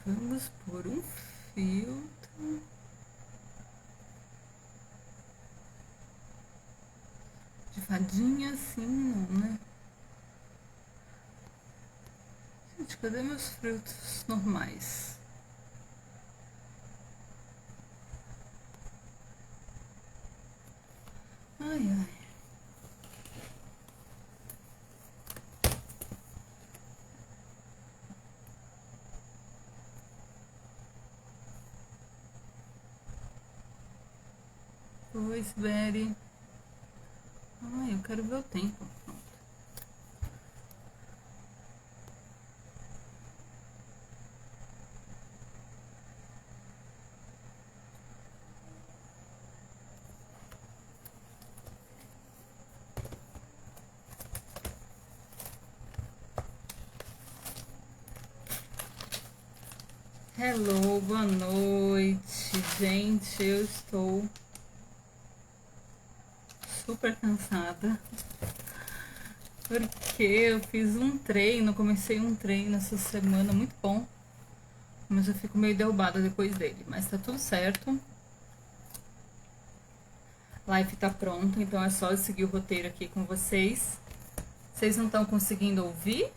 Vamos por um filtro. De fadinha assim, não, né? Gente, cadê meus filtros normais? Ai, ai. Pois, Betty. Ai, eu quero ver o tempo. Hello, boa noite. Gente, eu estou super cansada. Porque eu fiz um treino, comecei um treino essa semana muito bom. Mas eu fico meio derrubada depois dele. Mas tá tudo certo. Live tá pronta, então é só eu seguir o roteiro aqui com vocês. Vocês não estão conseguindo ouvir?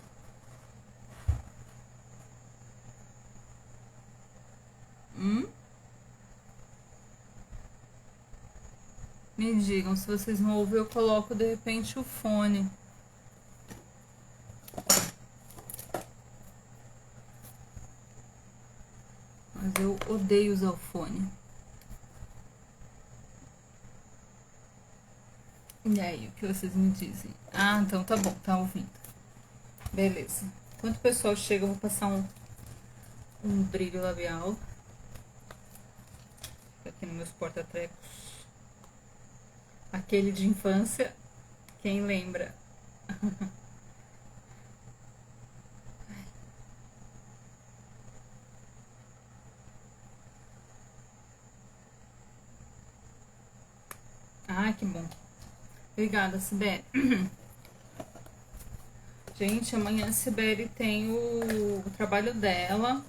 Me digam, se vocês não ouvem, eu coloco de repente o fone. Mas eu odeio usar o fone. E aí, o que vocês me dizem? Ah, então tá bom, tá ouvindo. Beleza. Enquanto o pessoal chega, eu vou passar um brilho labial. Aqui nos meus porta-trecos. Aquele de infância, quem lembra? Ah, que bom. Obrigada, Sibeli. Gente, amanhã a Sibeli tem o trabalho dela,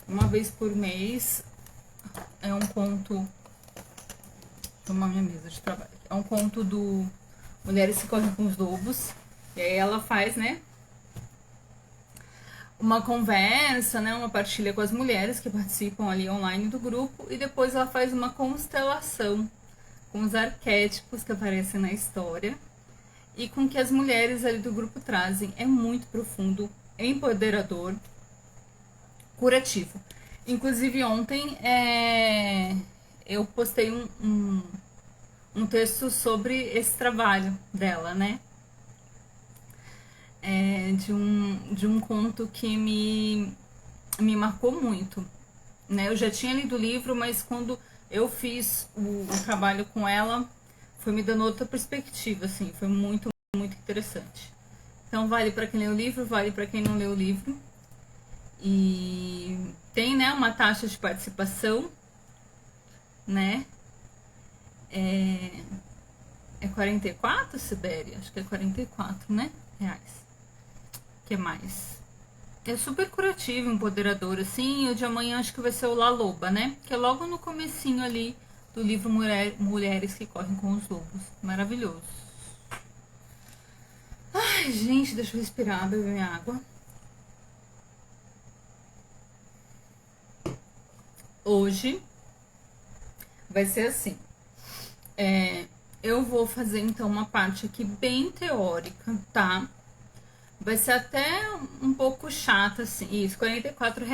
uma vez por mês. É um conto. Vou tomar minha mesa de trabalho. É um conto do Mulheres que Correm com os Lobos. E aí ela faz, né? Uma conversa, né? Uma partilha com as mulheres que participam ali online do grupo. E depois ela faz uma constelação com os arquétipos que aparecem na história e com que as mulheres ali do grupo trazem. É muito profundo, empoderador, curativo. Inclusive ontem eu postei um texto sobre esse trabalho dela, né? De um conto que me marcou muito. Né? Eu já tinha lido o livro, mas quando eu fiz o trabalho com ela, foi me dando outra perspectiva, assim, foi muito, muito interessante. Então vale para quem leu o livro, vale para quem não leu o livro. E tem, né, uma taxa de participação, né? É 44, Sibéria? Acho que é 44, né? Reais. O que mais? É super curativo, empoderador, assim. E o de amanhã acho que vai ser o La Loba, né? Que é logo no comecinho ali do livro Mulheres que Correm com os Lobos. Maravilhoso. Ai, gente, deixa eu respirar, beber minha água. Hoje vai ser assim. Eu vou fazer então uma parte aqui bem teórica, tá? Vai ser até um pouco chata, assim. Isso, R$ 44.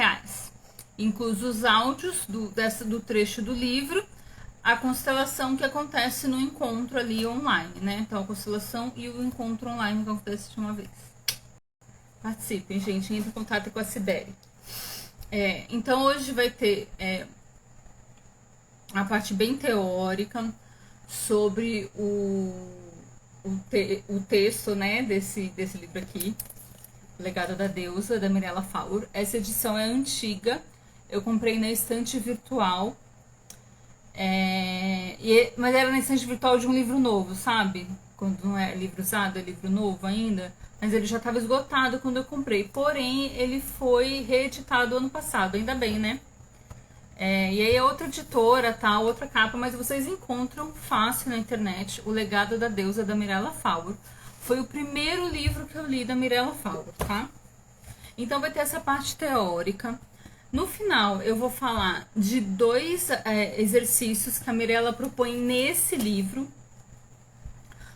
Incluso os áudios do trecho do livro, a constelação que acontece no encontro ali online, né? Então, a constelação e o encontro online que acontece de uma vez. Participem, gente. Entre em contato com a Sibeli. Então, hoje vai ter a parte bem teórica sobre o texto, né, desse livro aqui, O Legado da Deusa, da Mirella Fowler. Essa edição é antiga, eu comprei na estante virtual, mas era na estante virtual de um livro novo, sabe? quando não é livro usado, é livro novo ainda, mas ele já estava esgotado quando eu comprei. Porém, ele foi reeditado ano passado, ainda bem, né? E aí é outra editora, tá? Outra capa, mas vocês encontram fácil na internet O Legado da Deusa, da Mirella Fowler. Foi o primeiro livro que eu li da Mirella Fowler, tá? Então vai ter essa parte teórica. No final, eu vou falar de 2 exercícios que a Mirella propõe nesse livro,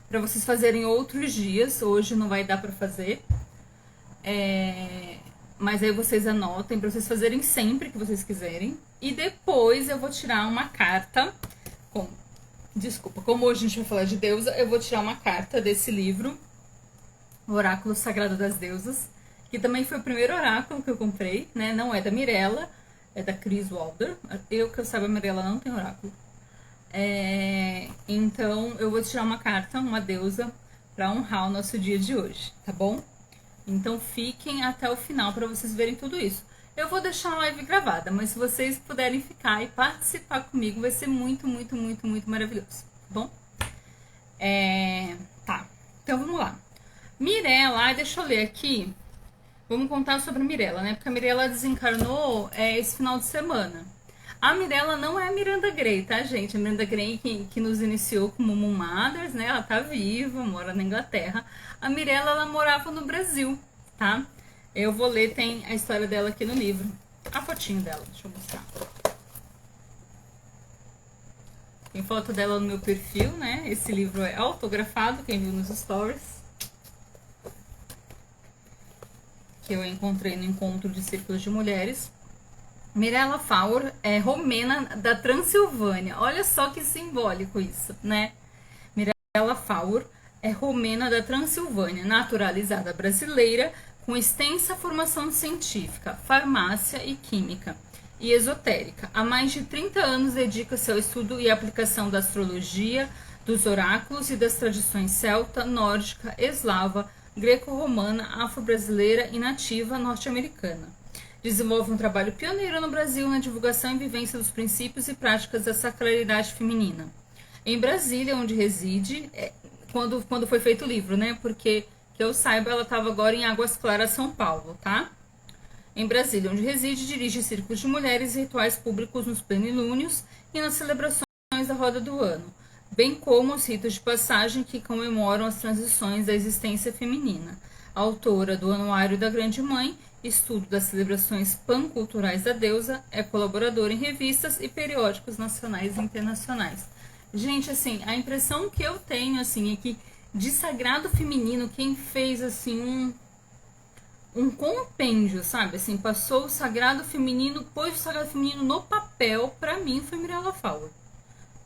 para vocês fazerem outros dias. Hoje não vai dar para fazer. Mas aí vocês anotem para vocês fazerem sempre que vocês quiserem. E depois eu vou tirar uma carta. Como hoje a gente vai falar de deusa, eu vou tirar uma carta desse livro, O Oráculo Sagrado das Deusas, que também foi o primeiro oráculo que eu comprei, né? Não é da Mirella, é da Chris Walder. Que eu saiba, a Mirella não tem oráculo. Então eu vou tirar uma carta, uma deusa, para honrar o nosso dia de hoje, tá bom? Então fiquem até o final para vocês verem tudo isso. Eu vou deixar a live gravada, mas se vocês puderem ficar e participar comigo, vai ser muito, muito, muito, muito maravilhoso, tá bom? Tá, então vamos lá. Mirella, deixa eu ler aqui. Vamos contar sobre a Mirella, né? Porque a Mirella desencarnou esse final de semana. A Mirella não é a Miranda Gray, tá, gente? A Miranda Gray que nos iniciou como Moon Mothers, né? Ela tá viva, mora na Inglaterra. A Mirella, ela morava no Brasil, tá? Eu vou ler, tem a história dela aqui no livro. A fotinho dela, deixa eu mostrar. Tem foto dela no meu perfil, né? Esse livro é autografado, quem viu nos stories. Que eu encontrei no encontro de círculos de mulheres. Mirella Fowler é romena da Transilvânia. Olha só que simbólico isso, né? Mirella Fowler é romena da Transilvânia, naturalizada brasileira, com extensa formação científica, farmácia e química e esotérica. Há mais de 30 anos dedica-se ao estudo e aplicação da astrologia, dos oráculos e das tradições celta, nórdica, eslava, greco-romana, afro-brasileira e nativa norte-americana. Desenvolve um trabalho pioneiro no Brasil na divulgação e vivência dos princípios e práticas da sacralidade feminina. Em Brasília, onde reside, quando foi feito o livro, né? Porque, que eu saiba, ela estava agora em Águas Claras, São Paulo, tá? Em Brasília, onde reside, dirige círculos de mulheres e rituais públicos nos plenilúnios e nas celebrações da roda do ano, bem como os ritos de passagem que comemoram as transições da existência feminina. Autora do Anuário da Grande Mãe, estudo das celebrações panculturais da deusa, é colaboradora em revistas e periódicos nacionais e internacionais. Gente, assim, a impressão que eu tenho, assim, é que de sagrado feminino, quem fez, assim, um compêndio, sabe? Assim, passou o sagrado feminino, pôs o sagrado feminino no papel, pra mim, foi Mirella Fowler,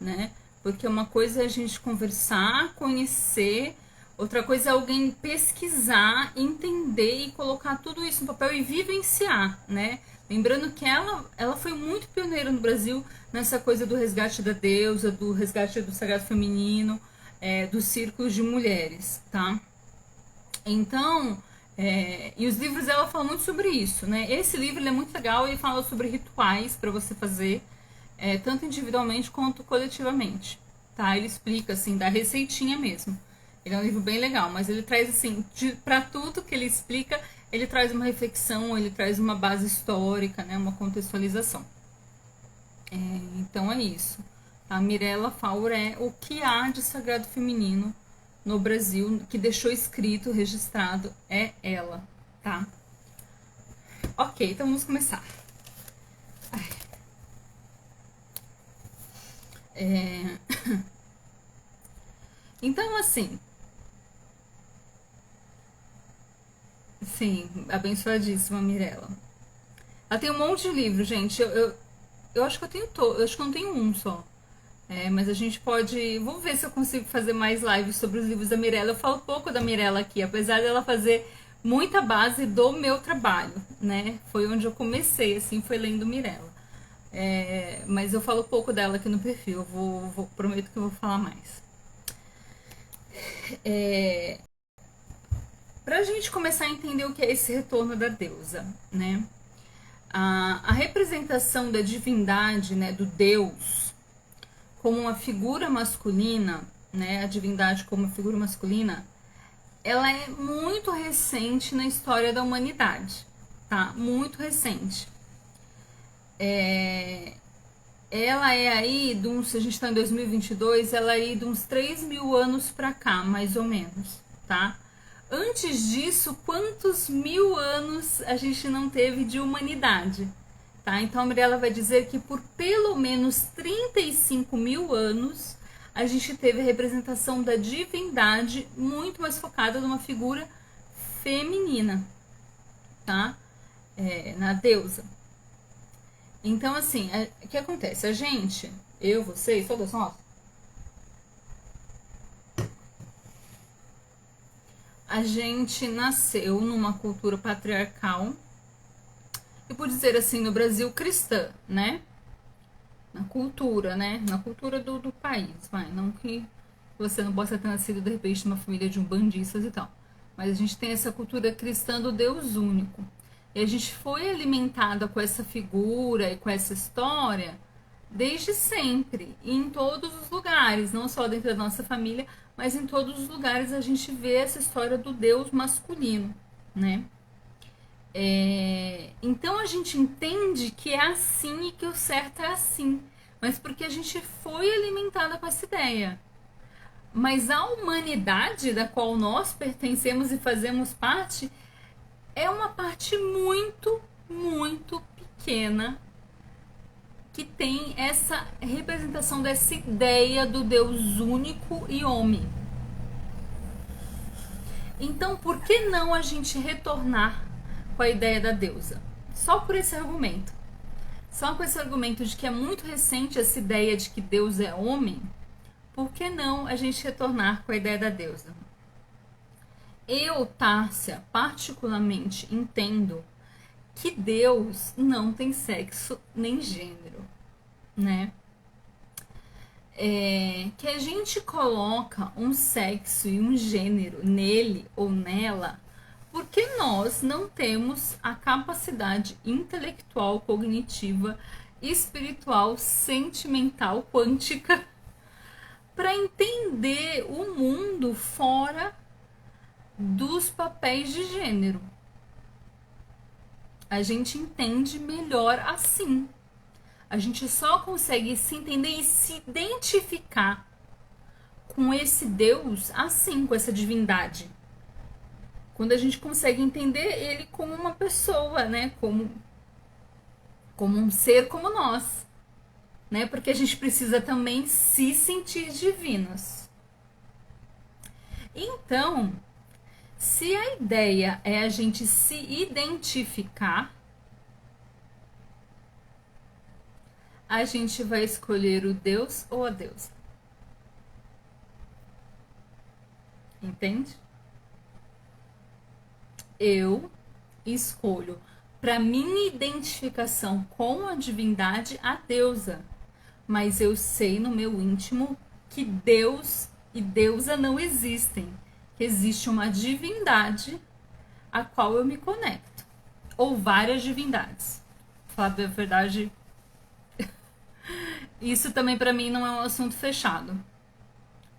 né? Porque uma coisa é a gente conversar, conhecer, outra coisa é alguém pesquisar, entender e colocar tudo isso no papel e vivenciar, né? Lembrando que ela foi muito pioneira no Brasil nessa coisa do resgate da deusa, do resgate do sagrado feminino, dos círculos de mulheres, tá? Então, e os livros dela falam muito sobre isso, né? Esse livro ele é muito legal, ele fala sobre rituais para você fazer, tanto individualmente quanto coletivamente, tá? Ele explica, assim, da receitinha mesmo. Ele é um livro bem legal, mas ele traz, assim, para tudo que ele explica, ele traz uma reflexão, ele traz uma base histórica, né? Uma contextualização. Então é isso. A Mirella Fowler é o que há de sagrado feminino no Brasil, que deixou escrito, registrado, é ela, tá? Ok, então vamos começar. Então, assim, sim, abençoadíssima Mirella. Ela tem um monte de livros, gente. Eu acho que eu tenho eu acho que eu não tenho um só. Mas a gente pode. Vou ver se eu consigo fazer mais lives sobre os livros da Mirella. Eu falo pouco da Mirella aqui, apesar dela fazer muita base do meu trabalho, né? Foi onde eu comecei, assim, foi lendo Mirella. Mas eu falo pouco dela aqui no perfil. Eu prometo que eu vou falar mais. Pra gente começar a entender o que é esse retorno da deusa, né? A representação da divindade, né, do Deus, como uma figura masculina, né, a divindade como figura masculina, ela é muito recente na história da humanidade, tá? Muito recente. Ela é aí, se a gente está em 2022, ela é aí de uns 3.000 anos para cá, mais ou menos, tá? Antes disso, quantos mil anos a gente não teve de humanidade? Tá? Então a Mirella vai dizer que por pelo menos 35.000 anos a gente teve a representação da divindade muito mais focada numa figura feminina, tá? Na deusa. Então, assim, o que acontece? A gente, eu, vocês, todas nós, a gente nasceu numa cultura patriarcal e, por dizer assim, no Brasil, cristã, né? Na cultura, né? Na cultura do país, vai. Não que você não possa ter nascido, de repente, numa família de umbandistas e tal. Mas a gente tem essa cultura cristã do Deus único. E a gente foi alimentada com essa figura e com essa história desde sempre, e em todos os lugares, não só dentro da nossa família, mas em todos os lugares a gente vê essa história do Deus masculino, né? Então a gente entende que é assim e que o certo é assim, mas porque a gente foi alimentada com essa ideia. Mas a humanidade da qual nós pertencemos e fazemos parte é uma parte muito, muito pequena que tem essa representação dessa ideia do Deus único e homem. Então, por que não a gente retornar com a ideia da deusa? Só por esse argumento. Só com esse argumento de que é muito recente essa ideia de que Deus é homem, por que não a gente retornar com a ideia da deusa? Eu, Tárcia, particularmente entendo que Deus não tem sexo nem gênero, né? Que a gente coloca um sexo e um gênero nele ou nela porque nós não temos a capacidade intelectual, cognitiva, espiritual, sentimental, quântica para entender o mundo fora dos papéis de gênero. A gente entende melhor assim. A gente só consegue se entender e se identificar com esse Deus assim, com essa divindade. Quando a gente consegue entender ele como uma pessoa, né? Como um ser como nós. Né? Porque a gente precisa também se sentir divinos. Então, se a ideia é a gente se identificar, a gente vai escolher o Deus ou a deusa. Entende? Eu escolho, para minha identificação com a divindade, a deusa. Mas eu sei no meu íntimo que Deus e deusa não existem. Que existe uma divindade a qual eu me conecto. Ou várias divindades. Pra falar a verdade, isso também para mim não é um assunto fechado.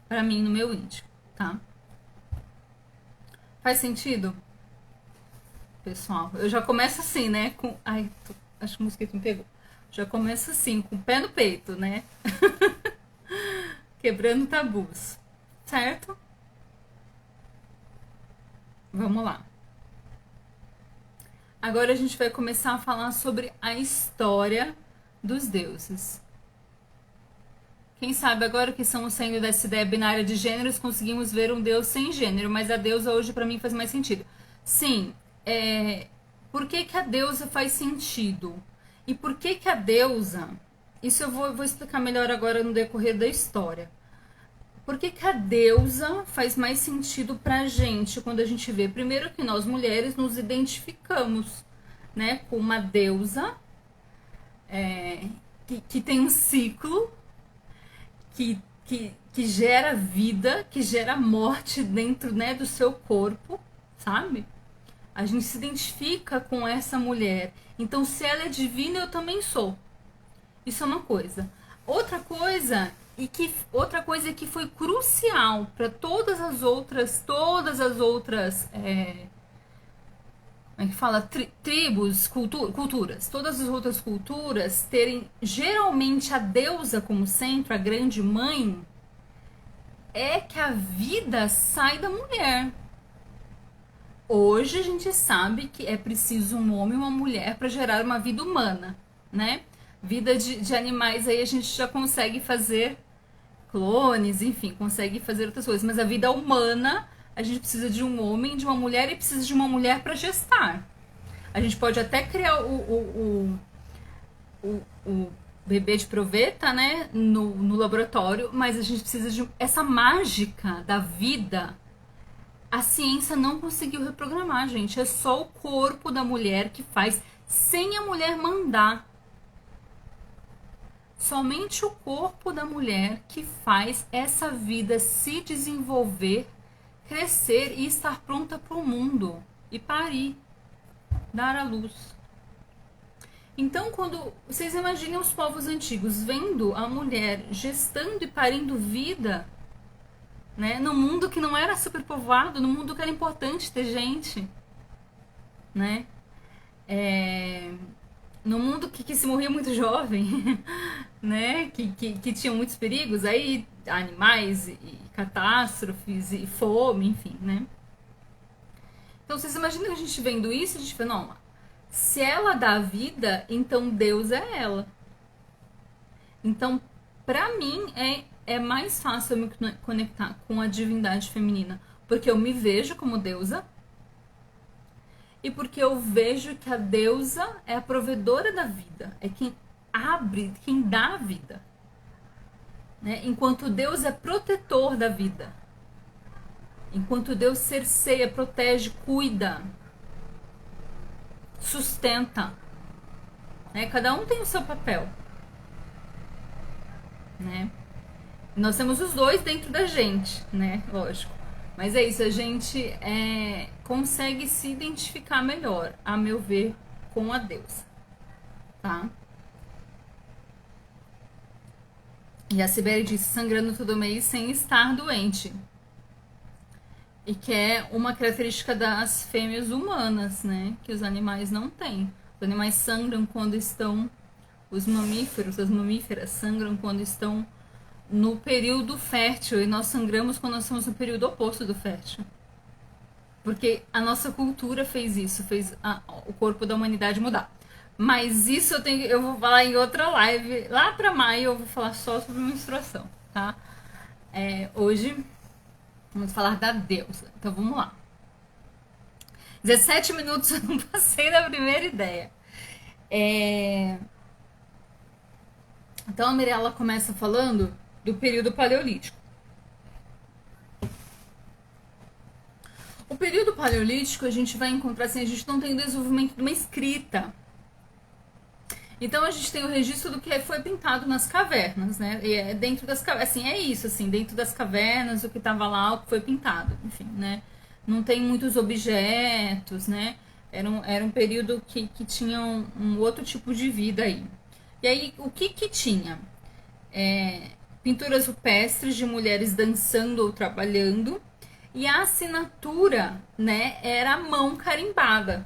Para mim, no meu íntimo, tá? Faz sentido? Pessoal, eu já começo assim, né? Acho que o mosquito me pegou. Já começo assim, com o pé no peito, né? Quebrando tabus. Certo? Vamos lá. Agora a gente vai começar a falar sobre a história dos deuses. Quem sabe agora que estamos saindo dessa ideia binária de gêneros, conseguimos ver um deus sem gênero, mas a deusa hoje para mim faz mais sentido. Sim, por que a deusa faz sentido? E por que a deusa... Isso eu vou explicar melhor agora no decorrer da história. Por que a deusa faz mais sentido pra gente quando a gente vê? Primeiro que nós mulheres nos identificamos, né, com uma deusa que tem um ciclo, que gera vida, que gera morte dentro, né, do seu corpo, sabe? A gente se identifica com essa mulher. Então, se ela é divina, eu também sou. Isso é uma coisa. Outra coisa E que outra coisa que foi crucial para todas as outras, como é que fala? Tribos, culturas, todas as outras culturas terem geralmente a deusa como centro, a grande mãe, é que a vida sai da mulher. Hoje a gente sabe que é preciso um homem e uma mulher para gerar uma vida humana, né? Vida de animais aí a gente já consegue fazer clones, enfim, consegue fazer outras coisas. Mas a vida humana, a gente precisa de um homem, de uma mulher e precisa de uma mulher para gestar. A gente pode até criar o bebê de proveta, né, no laboratório, mas a gente precisa de essa mágica da vida. A ciência não conseguiu reprogramar, gente. É só o corpo da mulher que faz, sem a mulher mandar. Somente o corpo da mulher que faz essa vida se desenvolver, crescer e estar pronta para o mundo. E parir, dar à luz. Então, quando vocês imaginem os povos antigos vendo a mulher gestando e parindo vida, né, no mundo que não era superpovoado, no mundo que era importante ter gente, né? No mundo que se morria muito jovem, né? Que tinha muitos perigos, aí animais e catástrofes e fome, enfim, né? Então vocês imaginam a gente vendo isso, a gente fala, não, se ela dá vida, então Deus é ela. Então, pra mim, é mais fácil eu me conectar com a divindade feminina, porque eu me vejo como deusa, e porque eu vejo que a deusa é a provedora da vida, é quem abre, quem dá a vida, né? Enquanto Deus é protetor da vida, enquanto Deus cerceia, protege, cuida, sustenta, né? Cada um tem o seu papel, né? Nós temos os dois dentro da gente, né? Lógico. Mas é isso, a gente consegue se identificar melhor, a meu ver, com a deusa, tá? E a Sibeli disse, sangrando todo mês sem estar doente. E que é uma característica das fêmeas humanas, né? Que os animais não têm. Os animais sangram quando estão... Os mamíferos, as mamíferas sangram quando estão no período fértil, e nós sangramos quando nós estamos no período oposto do fértil. Porque a nossa cultura fez isso, fez o corpo da humanidade mudar. Mas isso eu vou falar em outra live. Lá pra maio eu vou falar só sobre menstruação, tá? Hoje vamos falar da deusa. Então vamos lá. 17 minutos eu não passei da primeira ideia. Então a Mirella começa falando do período paleolítico. O período paleolítico a gente vai encontrar assim, a gente não tem o desenvolvimento de uma escrita. Então a gente tem o registro do que foi pintado nas cavernas, né? E dentro das cavernas, assim, é isso, assim, dentro das cavernas, o que estava lá, o que foi pintado, enfim, né? Não tem muitos objetos, né? Era um período que tinha um outro tipo de vida aí. E aí, o que tinha? Pinturas rupestres de mulheres dançando ou trabalhando, e a assinatura, né, era a mão carimbada,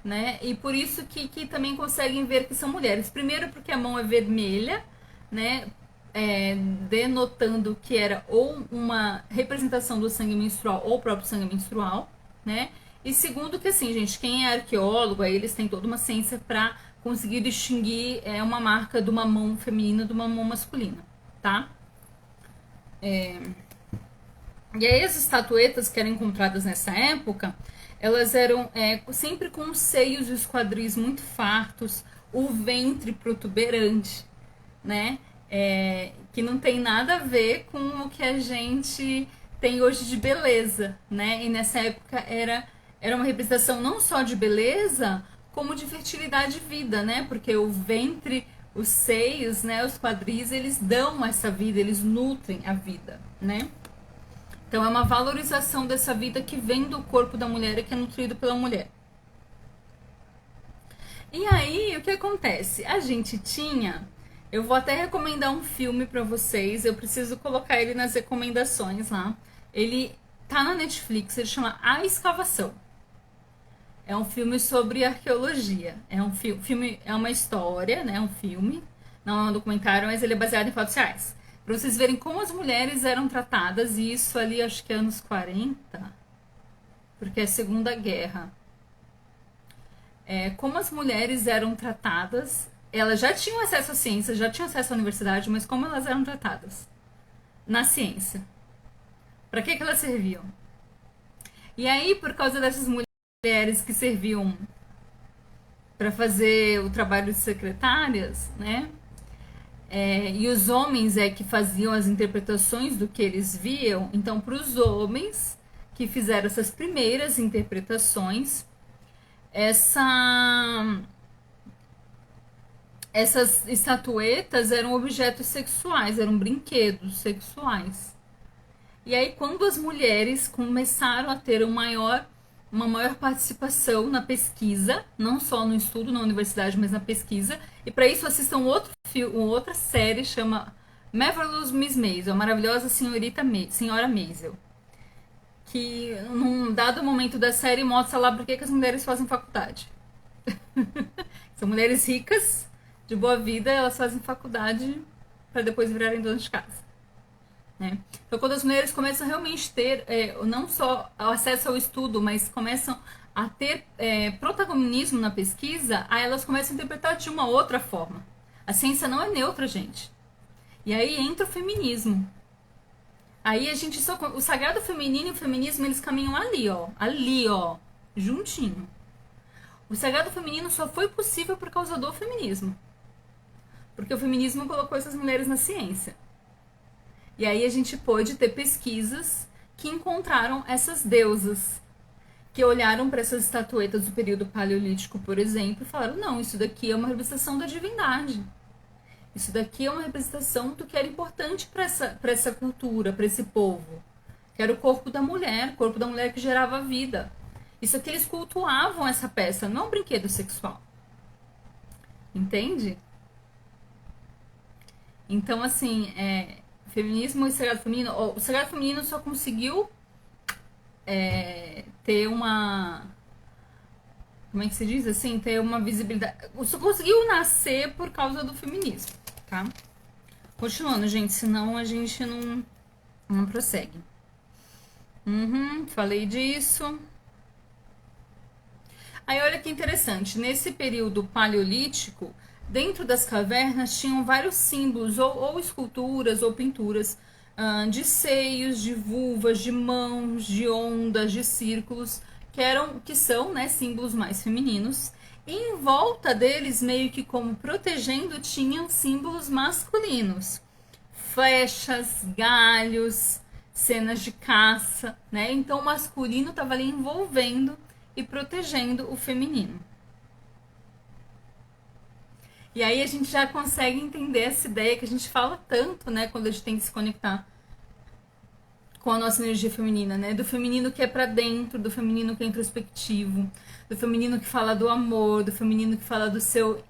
né? E por isso que também conseguem ver que são mulheres. Primeiro porque a mão é vermelha, né? Denotando que era ou uma representação do sangue menstrual ou o próprio sangue menstrual, né? E segundo que assim, gente, quem é arqueólogo, aí eles têm toda uma ciência para conseguir distinguir uma marca de uma mão feminina de uma mão masculina, tá? E aí as estatuetas que eram encontradas nessa época, elas eram sempre com os seios e os quadris muito fartos, o ventre protuberante, né? Que não tem nada a ver com o que a gente tem hoje de beleza, né? E nessa época era uma representação não só de beleza, como de fertilidade e vida, né? Porque o ventre, os seios, né, os quadris, eles dão essa vida, eles nutrem a vida, né? Então é uma valorização dessa vida que vem do corpo da mulher e que é nutrido pela mulher. E aí, o que acontece? A gente tinha Eu vou até recomendar um filme pra vocês. Eu preciso colocar ele nas recomendações lá. Ele tá na Netflix, ele chama A Escavação. É um filme sobre arqueologia. É um filme, é uma história, né? Um filme, não é um documentário, mas ele é baseado em fatos reais. Pra vocês verem como as mulheres eram tratadas, e isso ali acho que é anos 40, porque é a Segunda Guerra. Como as mulheres eram tratadas, elas já tinham acesso à ciência, já tinham acesso à universidade, mas como elas eram tratadas na ciência. Para que elas serviam? E aí, por causa dessas mulheres que serviam para fazer o trabalho de secretárias, né? E os homens que faziam as interpretações do que eles viam. Então, para os homens que fizeram essas primeiras interpretações, essas estatuetas eram objetos sexuais, eram brinquedos sexuais. E aí, quando as mulheres começaram a ter uma maior participação na pesquisa, não só no estudo na universidade, mas na pesquisa, e para isso assistam outra série, chama Marvelous Miss Maisel, a maravilhosa Senhora Maisel, que num dado momento da série mostra lá por que as mulheres fazem faculdade. São mulheres ricas, de boa vida, elas fazem faculdade para depois virarem donas de casa. Né? Então, quando as mulheres começam a realmente ter não só acesso ao estudo, mas começam a ter protagonismo na pesquisa, aí elas começam a interpretar de uma outra forma. A ciência não é neutra, gente. E aí entra o feminismo. Aí a gente só. O sagrado feminino e o feminismo, eles caminham ali, ó, juntinho. O sagrado feminino só foi possível por causa do feminismo. Porque o feminismo colocou essas mulheres na ciência. E aí a gente pôde ter pesquisas que encontraram essas deusas, que olharam para essas estatuetas do período paleolítico, por exemplo, e falaram: não, isso daqui é uma representação da divindade. Isso daqui é uma representação do que era importante para essa cultura, para esse povo. Que era o corpo da mulher que gerava vida. Isso aqui eles cultuavam essa peça, não é um brinquedo sexual. Entende? Então, assim, feminismo e sagrado feminino. O sagrado feminino só conseguiu ter uma. Como é que se diz assim? Ter uma visibilidade. Só conseguiu nascer por causa do feminismo, tá? Continuando, gente, senão a gente não prossegue. Falei disso. Aí olha que interessante, nesse período paleolítico, dentro das cavernas tinham vários símbolos, ou esculturas, ou pinturas, de seios, de vulvas, de mãos, de ondas, de círculos, que são, né, símbolos mais femininos. E em volta deles, meio que como protegendo, tinham símbolos masculinos. Flechas, galhos, cenas de caça, né? Então o masculino estava ali envolvendo e protegendo o feminino. E aí a gente já consegue entender essa ideia que a gente fala tanto, né, quando a gente tem que se conectar com a nossa energia feminina, né? Do feminino que é para dentro, do feminino que é introspectivo, do feminino que fala do amor, do feminino que fala do seu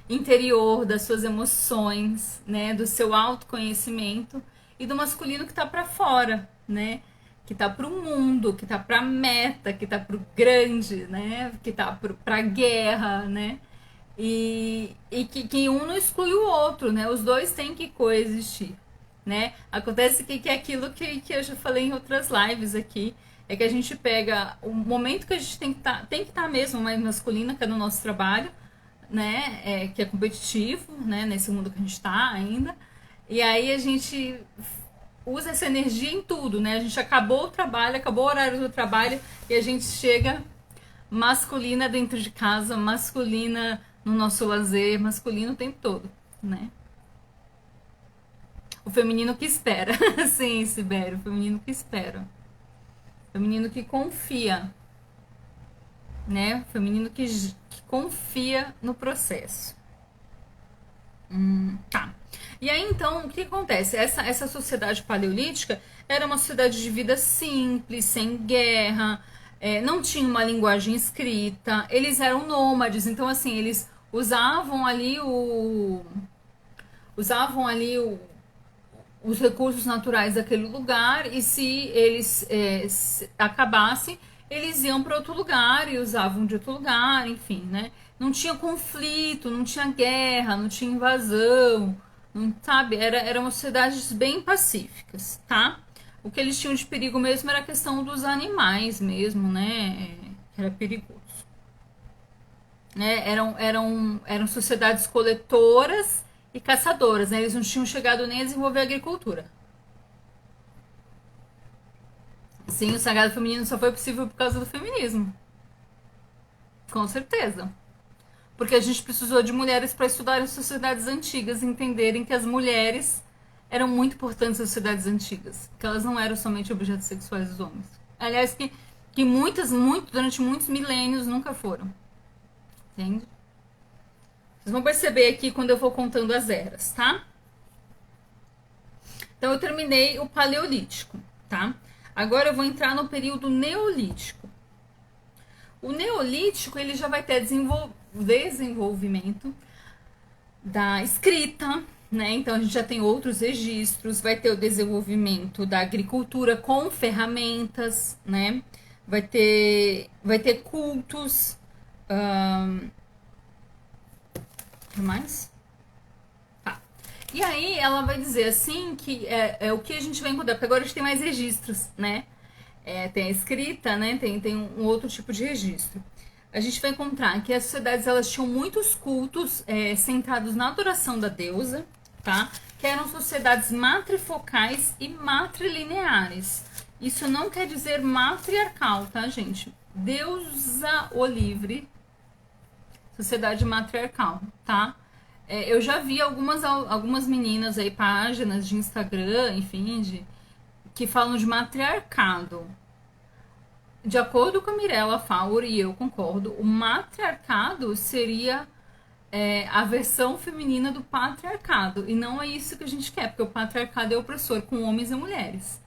interior, das suas emoções, né, do seu autoconhecimento, e do masculino que tá para fora, né? Que tá pro mundo, que tá pra meta, que tá pro grande, né? Que tá pra guerra, né? E que um não exclui o outro, né? Os dois têm que coexistir, né? Acontece que é aquilo que eu já falei em outras lives aqui, é que a gente pega o momento que a gente tem que estar mesmo mais masculina, que é no nosso trabalho, né? Que é competitivo, né? Nesse mundo que a gente tá ainda. E aí a gente usa essa energia em tudo, né? A gente acabou o trabalho, acabou o horário do trabalho e a gente chega masculina dentro de casa, masculina no nosso lazer, masculino o tempo todo, né? O feminino que espera. Sim, Sibério, o feminino que espera. O feminino que confia, né? O feminino que confia no processo. Tá. E aí, então, o que acontece? Essa sociedade paleolítica era uma sociedade de vida simples, sem guerra, não tinha uma linguagem escrita, eles eram nômades, então, assim, eles usavam ali usavam ali os recursos naturais daquele lugar e se eles acabassem, eles iam para outro lugar e usavam de outro lugar, enfim, né? Não tinha conflito, não tinha guerra, não tinha invasão, não, sabe? Eram sociedades bem pacíficas, tá? O que eles tinham de perigo mesmo era a questão dos animais mesmo, né? Era perigoso. Né? Eram sociedades coletoras e caçadoras, né? Eles não tinham chegado nem a desenvolver a agricultura. Sim, o sagrado feminino só foi possível por causa do feminismo. Com certeza. Porque a gente precisou de mulheres para estudar as sociedades antigas e entenderem que as mulheres eram muito importantes nas sociedades antigas. Que elas não eram somente objetos sexuais dos homens. Aliás, que durante muitos milênios nunca foram. Entende? Vocês vão perceber aqui quando eu vou contando as eras, tá? Então eu terminei o Paleolítico, tá? Agora eu vou entrar no período Neolítico. O Neolítico ele já vai ter desenvolvimento da escrita, né? Então a gente já tem outros registros, vai ter o desenvolvimento da agricultura com ferramentas, né? Vai ter cultos. O que mais? Tá. E aí ela vai dizer assim que é o que a gente vai encontrar, porque agora a gente tem mais registros, né? Tem a escrita, né? Tem um outro tipo de registro. A gente vai encontrar que as sociedades elas tinham muitos cultos centrados na adoração da deusa, tá? Que eram sociedades matrifocais e matrilineares. Isso não quer dizer matriarcal, tá, gente? Deusa o livre, sociedade matriarcal, tá? Eu já vi algumas meninas aí, páginas de Instagram, enfim, que falam de matriarcado. De acordo com a Mirella Faur, e eu concordo, o matriarcado seria a versão feminina do patriarcado. E não é isso que a gente quer, porque o patriarcado é opressor com homens e mulheres,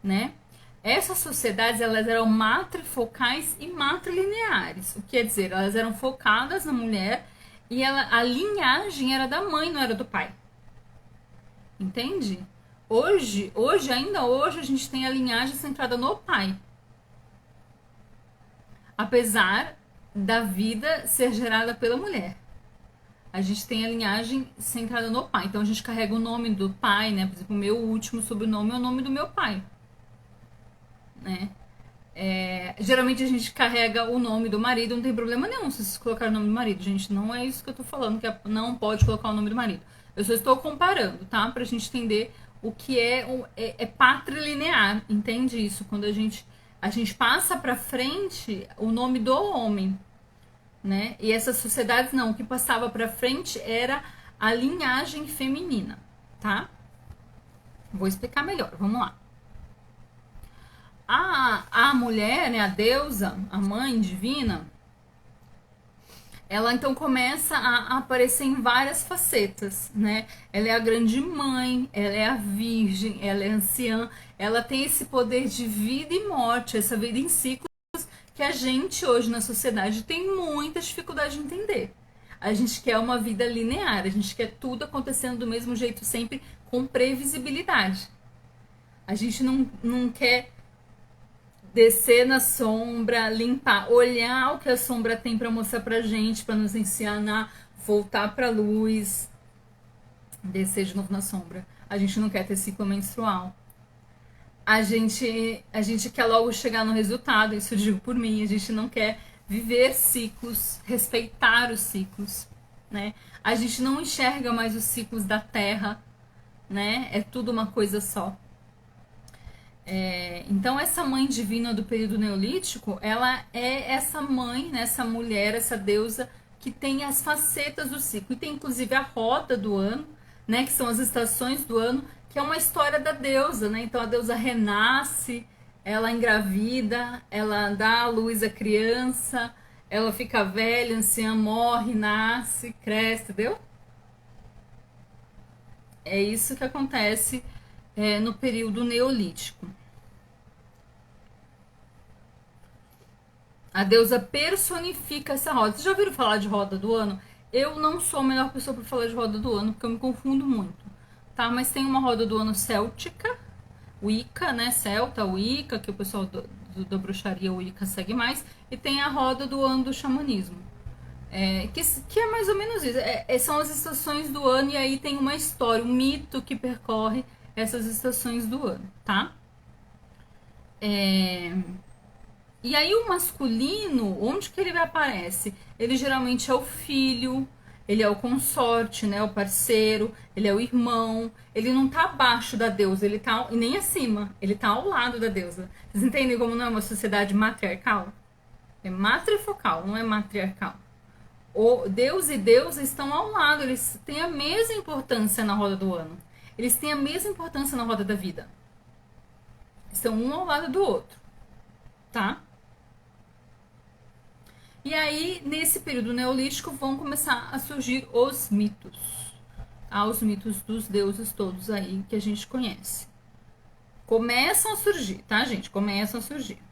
né? Essas sociedades, elas eram matrifocais e matrilineares. O que quer dizer? Elas eram focadas na mulher e a linhagem era da mãe, não era do pai. Entende? Ainda hoje, a gente tem a linhagem centrada no pai. Apesar da vida ser gerada pela mulher. A gente tem a linhagem centrada no pai. Então a gente carrega o nome do pai, né? Por exemplo, o meu último sobrenome é o nome do meu pai. Né? Geralmente a gente carrega o nome do marido, não tem problema nenhum se vocês colocarem o nome do marido, gente. Não é isso que eu tô falando, que não pode colocar o nome do marido. Eu só estou comparando, tá? Pra gente entender o que é patrilinear, entende isso? Quando a gente passa pra frente o nome do homem, né? E essas sociedades não, o que passava pra frente era a linhagem feminina, tá? Vou explicar melhor, vamos lá. A mulher, né, a deusa, a mãe divina, ela então começa a aparecer em várias facetas, né? Ela é a grande mãe, ela é a virgem, ela é anciã, ela tem esse poder de vida e morte, essa vida em ciclos que a gente hoje na sociedade tem muita dificuldade de entender. A gente quer uma vida linear, a gente quer tudo acontecendo do mesmo jeito sempre com previsibilidade. A gente não quer descer na sombra, limpar, olhar o que a sombra tem para mostrar pra gente, para nos ensinar, voltar pra luz, descer de novo na sombra. A gente não quer ter ciclo menstrual. A gente quer logo chegar no resultado, isso eu digo por mim, a gente não quer viver ciclos, respeitar os ciclos, né? A gente não enxerga mais os ciclos da Terra, né? É tudo uma coisa só. Então essa mãe divina do período neolítico, ela é essa mãe, né, essa mulher, essa deusa que tem as facetas do ciclo. E tem inclusive a roda do ano, né, que são as estações do ano, que é uma história da deusa, né? Então a deusa renasce, ela engravida, ela dá à luz a criança, ela fica velha, anciã, morre, nasce, cresce, entendeu? É isso que acontece no período neolítico. A deusa personifica essa roda. Vocês já ouviram falar de roda do ano? Eu não sou a melhor pessoa para falar de roda do ano, porque eu me confundo muito, tá? Mas tem uma roda do ano céltica, Wicca, né? Celta, Wicca, que o pessoal da bruxaria Wicca segue mais, e tem a roda do ano do xamanismo. Que é mais ou menos isso. São as estações do ano e aí tem uma história, um mito que percorre essas estações do ano, tá? E aí o masculino, onde que ele aparece? Ele geralmente é o filho, ele é o consorte, né? O parceiro, ele é o irmão. Ele não tá abaixo da deusa, ele tá nem acima, ele tá ao lado da deusa. Vocês entendem como não é uma sociedade matriarcal? É matrifocal, não é matriarcal. O Deus e deusa estão ao lado, eles têm a mesma importância na roda do ano. Eles têm a mesma importância na roda da vida. Estão um ao lado do outro, tá? E aí, nesse período neolítico, vão começar a surgir os mitos. Os mitos dos deuses todos aí que a gente conhece. Começam a surgir, tá, gente? Começam a surgir.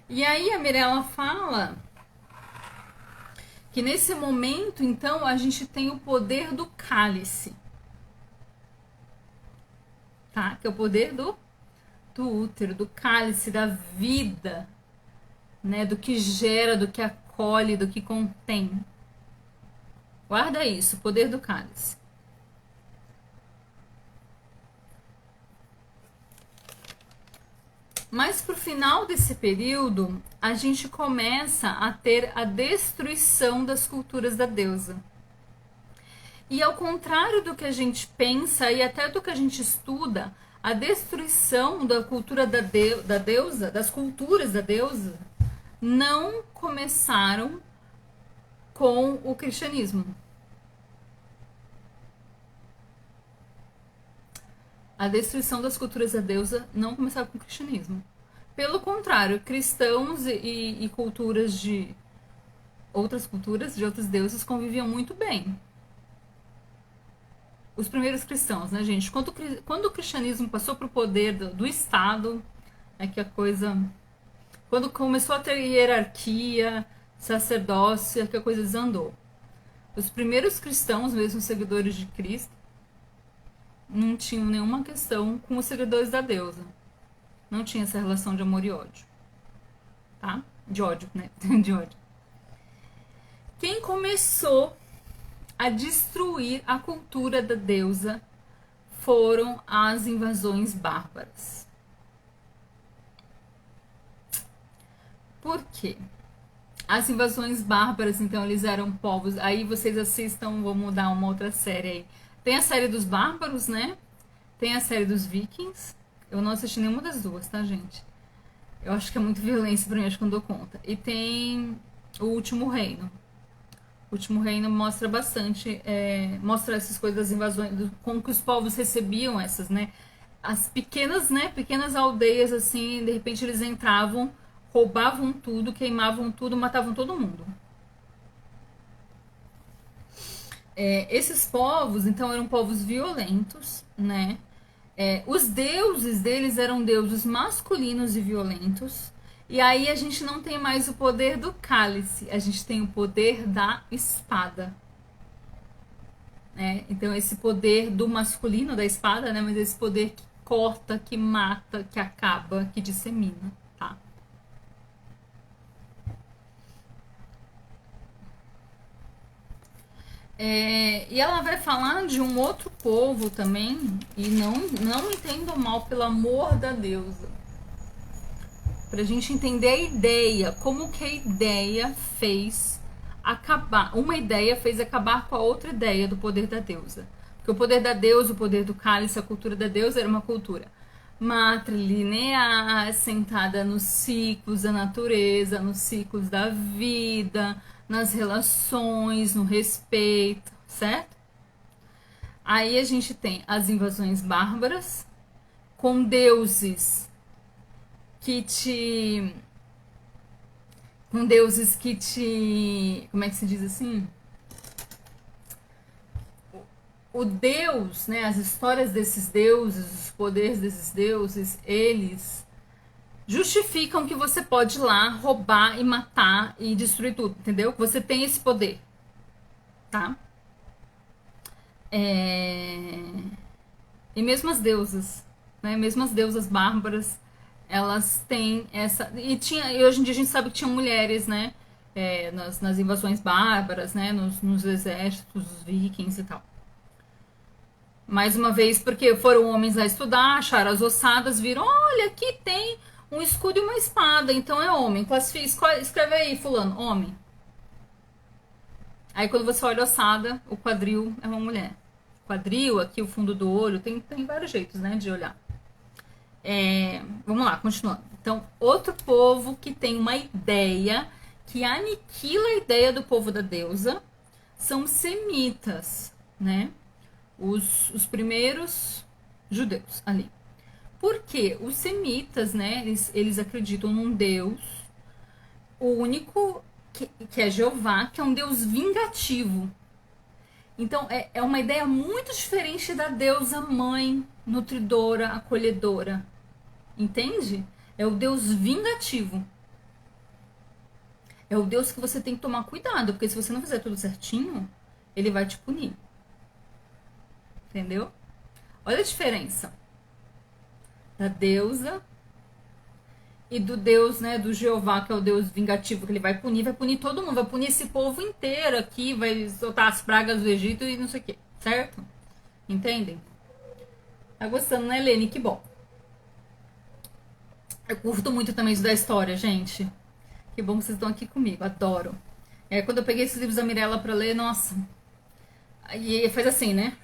E aí a Mirella fala que nesse momento, então, a gente tem o poder do cálice. Tá? Que é o poder do útero, do cálice, da vida, né? Do que gera, do que acolhe, do que contém. Guarda isso, poder do cálice. Mas pro final desse período, a gente começa a ter a destruição das culturas da deusa. E ao contrário do que a gente pensa e até do que a gente estuda, a destruição da cultura da deusa, das culturas da deusa, não começaram com o cristianismo. A destruição das culturas da deusa não começaram com o cristianismo. Pelo contrário, cristãos e culturas de outras culturas, de outros deuses, conviviam muito bem. Os primeiros cristãos, né, gente? Quando o cristianismo passou para o poder do Estado, é que a coisa... Quando começou a ter hierarquia, sacerdócio, é que a coisa desandou. Os primeiros cristãos, mesmo seguidores de Cristo, não tinham nenhuma questão com os seguidores da deusa. Não tinha essa relação de amor e ódio. Tá? De ódio, né? De ódio. Quem começou a destruir a cultura da deusa foram as invasões bárbaras. Por quê? As invasões bárbaras, então, eles eram povos... Aí vocês assistam, vou mudar uma outra série aí. Tem a série dos bárbaros, né? Tem a série dos vikings. Eu não assisti nenhuma das duas, tá, gente? Eu acho que é muito violência pra mim, acho que eu não dou conta. E tem o Último Reino. O Último Reino mostra bastante, mostra essas coisas das invasões, como que os povos recebiam essas, né? As pequenas, né? Pequenas aldeias, assim, de repente eles entravam, roubavam tudo, queimavam tudo, matavam todo mundo. Esses povos, então, eram povos violentos, né? Os deuses deles eram deuses masculinos e violentos. E aí a gente não tem mais o poder do cálice, a gente tem o poder da espada. Então esse poder do masculino, da espada, né? Mas esse poder que corta, que mata, que acaba, que dissemina, tá? E ela vai falar de um outro povo também, e não entendam mal, pelo amor da deusa. Pra gente entender a ideia, como que a ideia fez acabar, uma ideia fez acabar com a outra ideia do poder da deusa. Porque o poder da deusa, o poder do cálice, a cultura da deusa era uma cultura matrilinear, sentada nos ciclos da natureza, nos ciclos da vida, nas relações, no respeito, certo? Aí a gente tem as invasões bárbaras, com deuses que te... Como é que se diz assim? O Deus, né, as histórias desses deuses, os poderes desses deuses, eles justificam que você pode ir lá roubar e matar e destruir tudo, entendeu? Você tem esse poder, tá? E mesmo as deusas, né? Mesmo as deusas bárbaras, elas têm essa. E hoje em dia a gente sabe que tinha mulheres, né? Nas invasões bárbaras, né? Nos exércitos dos vikings e tal. Mais uma vez, porque foram homens a estudar, acharam as ossadas, viram, olha, aqui tem um escudo e uma espada, então é homem. Escreve aí, fulano, homem. Aí quando você olha a ossada, o quadril é uma mulher. O quadril, aqui o fundo do olho, tem vários jeitos, né, de olhar. Vamos lá, continuando. Então, outro povo que tem uma ideia, que aniquila a ideia do povo da deusa, são os semitas, né? Os primeiros judeus ali. Porque os semitas, né, eles acreditam num Deus, o único que é Jeová, que é um Deus vingativo. Então é uma ideia muito diferente da deusa mãe, nutridora, acolhedora. Entende? É o Deus vingativo. É o Deus que você tem que tomar cuidado, porque se você não fizer tudo certinho, ele vai te punir. Entendeu? Olha a diferença da deusa e do Deus, né, do Jeová, que é o Deus vingativo, que ele vai punir todo mundo, vai punir esse povo inteiro aqui, vai soltar as pragas do Egito e não sei o que, certo? Entendem? Tá gostando, né, Lene? Que bom. Eu curto muito também isso da história, gente. Que bom que vocês estão aqui comigo, adoro. Quando eu peguei esses livros da Mirella pra ler, nossa. E faz assim, né?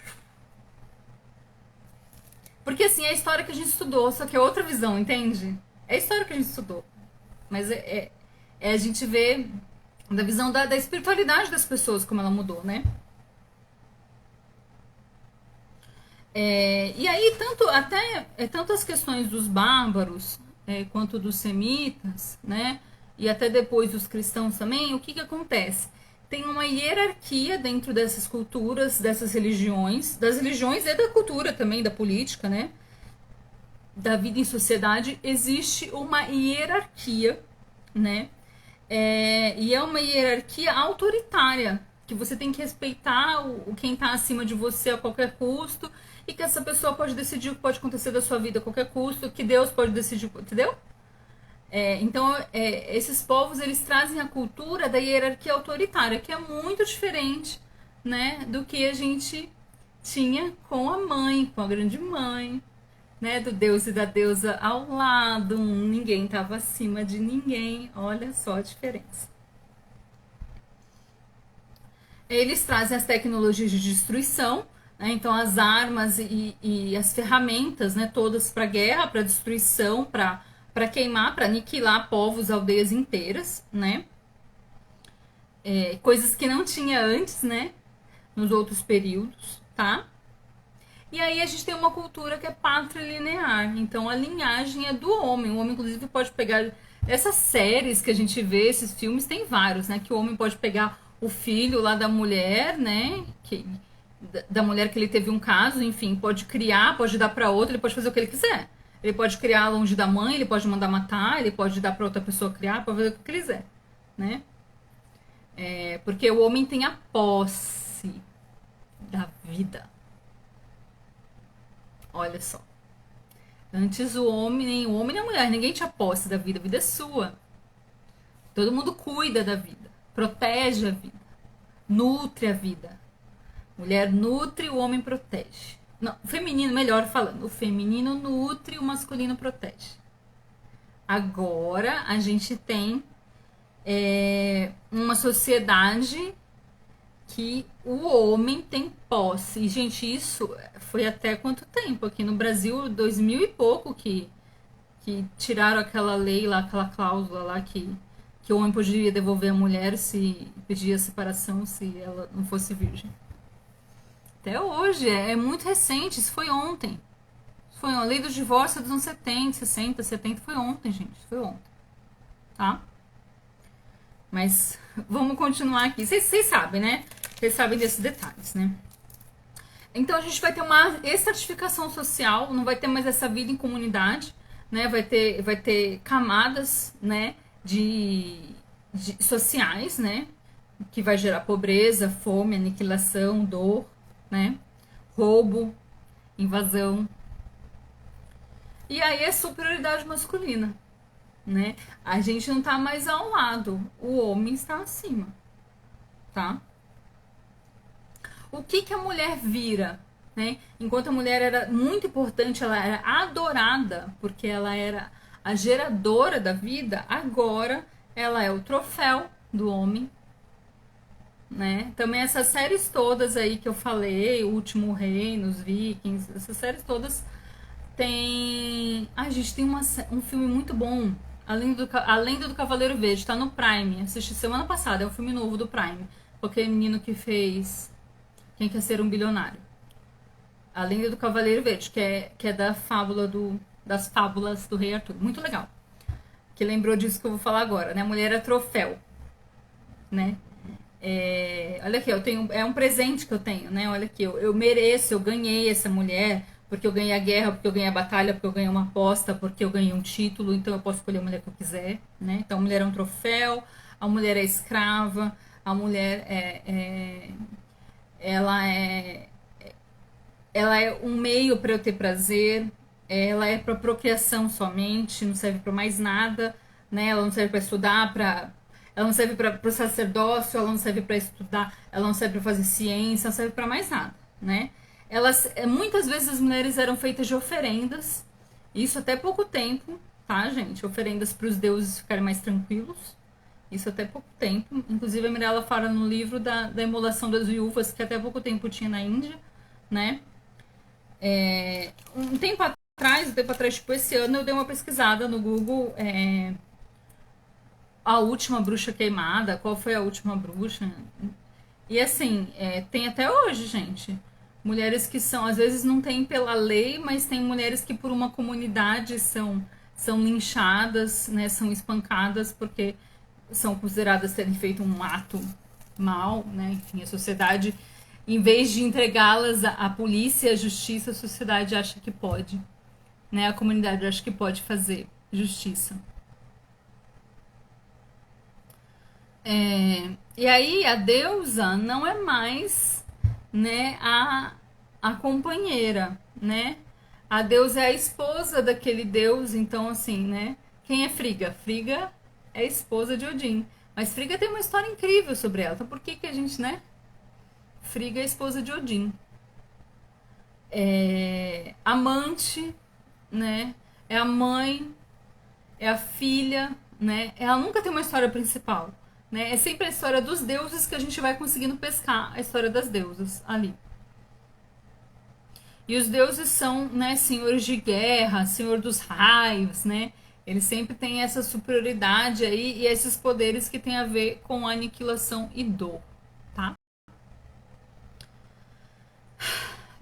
Porque assim, é a história que a gente estudou, só que é outra visão, entende? É a história que a gente estudou. Mas a gente vê da visão da espiritualidade das pessoas, como ela mudou, né? E aí, tanto as questões dos bárbaros quanto dos semitas, né? E até depois dos cristãos também, o que acontece? Tem uma hierarquia dentro dessas culturas, dessas religiões, das religiões e da cultura também, da política, né? Da vida em sociedade, existe uma hierarquia, né? E é uma hierarquia autoritária, que você tem que respeitar quem está acima de você a qualquer custo, e que essa pessoa pode decidir o que pode acontecer da sua vida a qualquer custo, que Deus pode decidir, entendeu? Então, esses povos, eles trazem a cultura da hierarquia autoritária, que é muito diferente, né, do que a gente tinha com a mãe, com a grande mãe, né, do deus e da deusa ao lado, ninguém estava acima de ninguém, olha só a diferença. Eles trazem as tecnologias de destruição, né, então as armas e as ferramentas, né, todas para guerra, para destruição, para queimar, para aniquilar povos, aldeias inteiras, né? Coisas que não tinha antes, né? Nos outros períodos, tá? E aí a gente tem uma cultura que é patrilinear. Então a linhagem é do homem. O homem, inclusive, pode pegar essas séries que a gente vê, esses filmes, tem vários, né? Que o homem pode pegar o filho lá da mulher, né? Da mulher que ele teve um caso, enfim, pode criar, pode dar para outra, ele pode fazer o que ele quiser. Ele pode criar longe da mãe, ele pode mandar matar, ele pode dar para outra pessoa criar, pode fazer o que quiser, né? Porque o homem tem a posse da vida. Olha só. Antes o homem nem a mulher, ninguém tinha posse da vida, a vida é sua. Todo mundo cuida da vida, protege a vida, nutre a vida. Mulher nutre, o homem protege. Não, o feminino, melhor falando, o feminino nutre, o masculino protege. Agora a gente tem uma sociedade que o homem tem posse. E, gente, isso foi até quanto tempo? Aqui no Brasil, 2000 e pouco que tiraram aquela lei lá, aquela cláusula lá que o homem poderia devolver a mulher se pedir a separação se ela não fosse virgem. Até hoje, é muito recente, isso foi ontem. Foi a lei do divórcio dos anos 70, 60, 70, foi ontem, gente, foi ontem. Tá? Mas vamos continuar aqui. Vocês sabem, né? Vocês sabem desses detalhes, né? Então a gente vai ter uma estratificação social, não vai ter mais essa vida em comunidade, né? Vai ter camadas, né? De sociais, né? que vai gerar pobreza, fome, aniquilação, dor, né? Roubo, invasão. E aí é superioridade masculina, né? A gente não tá mais ao lado, o homem está acima, tá? O que que a mulher vira, né? Enquanto a mulher era muito importante, ela era adorada, porque ela era a geradora da vida, agora ela é o troféu do homem, né? Também essas séries todas aí que eu falei, O Último Reino, Os Vikings, essas séries todas tem... A gente tem um filme muito bom, além do Cavaleiro Verde, tá no Prime, assisti semana passada, é um filme novo do Prime, porque é o menino que fez Quem Quer Ser um Bilionário. A Lenda do Cavaleiro Verde, que é da fábula das fábulas do Rei Arthur. Muito legal. Que lembrou disso que eu vou falar agora, né? A mulher é troféu, né? Olha aqui, eu tenho, é um presente que eu tenho, né? Olha aqui, eu mereço, eu ganhei essa mulher, porque eu ganhei a guerra, porque eu ganhei a batalha, porque eu ganhei uma aposta, porque eu ganhei um título, então eu posso escolher a mulher que eu quiser, né? Então a mulher é um troféu, a mulher é escrava, a mulher ela é ela é um meio para eu ter prazer, ela é para procriação somente, não serve para mais nada, né? Ela não serve para estudar, ela não serve para o sacerdócio, ela não serve para estudar, ela não serve para fazer ciência, não serve para mais nada, né? Muitas vezes as mulheres eram feitas de oferendas, isso até pouco tempo, tá, gente? Oferendas para os deuses ficarem mais tranquilos. Isso até pouco tempo. Inclusive a Mirella fala no livro da imolação das viúvas, que até pouco tempo tinha na Índia, né? Um tempo atrás, tipo esse ano, eu dei uma pesquisada no Google, a última bruxa queimada, qual foi a última bruxa? E assim, tem até hoje, gente. Mulheres que são, às vezes não tem pela lei, mas tem mulheres que por uma comunidade são linchadas, né, são espancadas porque são consideradas terem feito um ato mal, né? Enfim, a sociedade, em vez de entregá-las à polícia, à justiça, a sociedade acha que pode, né? A comunidade acha que pode fazer justiça. E aí a deusa não é mais, né, a companheira, né? A deusa é a esposa daquele deus, então assim, né? Quem é Frigga? Frigga é a esposa de Odin. Mas Frigga tem uma história incrível sobre ela. Então por que a gente, né? Frigga é a esposa de Odin. É amante, né? É a mãe, é a filha, né? Ela nunca tem uma história principal, né? É sempre a história dos deuses que a gente vai conseguindo pescar a história das deusas ali. E os deuses são, né, senhores de guerra, senhor dos raios, né? Eles sempre têm essa superioridade aí e esses poderes que tem a ver com aniquilação e dor, tá?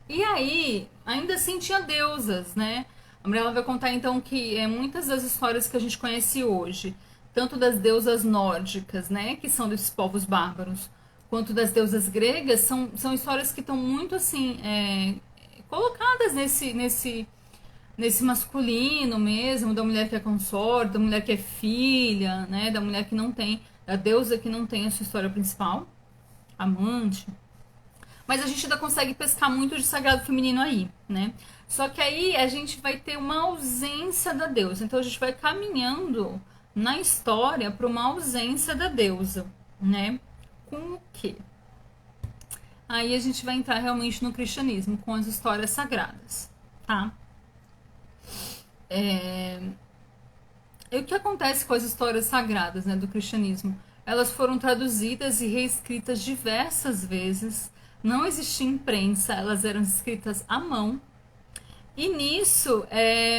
E aí, ainda assim tinha deusas, né? A Mariela vai contar então que muitas das histórias que a gente conhece hoje, tanto das deusas nórdicas, né, que são desses povos bárbaros, quanto das deusas gregas, são histórias que estão muito assim colocadas nesse masculino mesmo, da mulher que é consorte, da mulher que é filha, né, da mulher que não tem, da deusa que não tem a sua história principal, amante. Mas a gente ainda consegue pescar muito de sagrado feminino aí, né? Só que aí a gente vai ter uma ausência da deusa. Então a gente vai caminhando na história para uma ausência da deusa, né? Com o quê? Aí a gente vai entrar realmente no cristianismo, com as histórias sagradas, tá? E o que acontece com as histórias sagradas, né, do cristianismo? Elas foram traduzidas e reescritas diversas vezes. Não existia imprensa, elas eram escritas à mão. E nisso,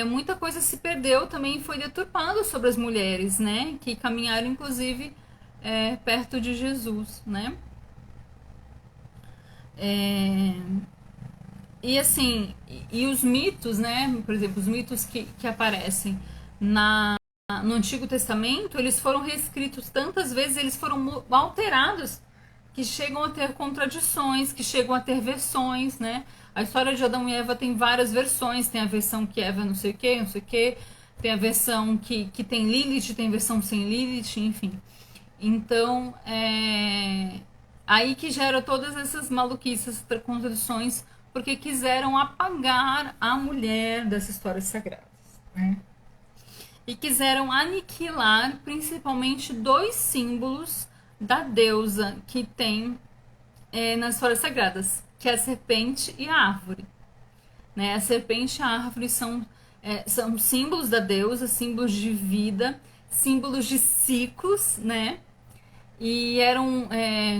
muita coisa se perdeu também, foi deturpado sobre as mulheres, né? Que caminharam, inclusive, perto de Jesus, né? E assim, e os mitos, né? Por exemplo, os mitos que aparecem no Antigo Testamento, eles foram reescritos tantas vezes, eles foram alterados, que chegam a ter contradições, que chegam a ter versões, né? A história de Adão e Eva tem várias versões, tem a versão que Eva não sei o que, tem a versão que tem Lilith, tem a versão sem Lilith, enfim. Então, aí que gera todas essas maluquices, contradições, porque quiseram apagar a mulher das histórias sagradas, né? E quiseram aniquilar principalmente dois símbolos da deusa que tem nas histórias sagradas, que é a serpente e a árvore. Né? A serpente e a árvore são símbolos da deusa, símbolos de vida, símbolos de ciclos, né? E eram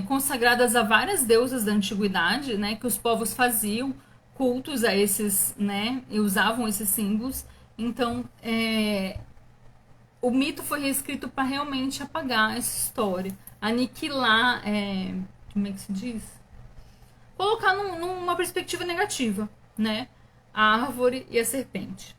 consagradas a várias deusas da antiguidade, né? Que os povos faziam cultos a esses, né? E usavam esses símbolos. Então, o mito foi reescrito para realmente apagar essa história, aniquilar, como é que se diz? Colocar numa perspectiva negativa, né? A árvore e a serpente.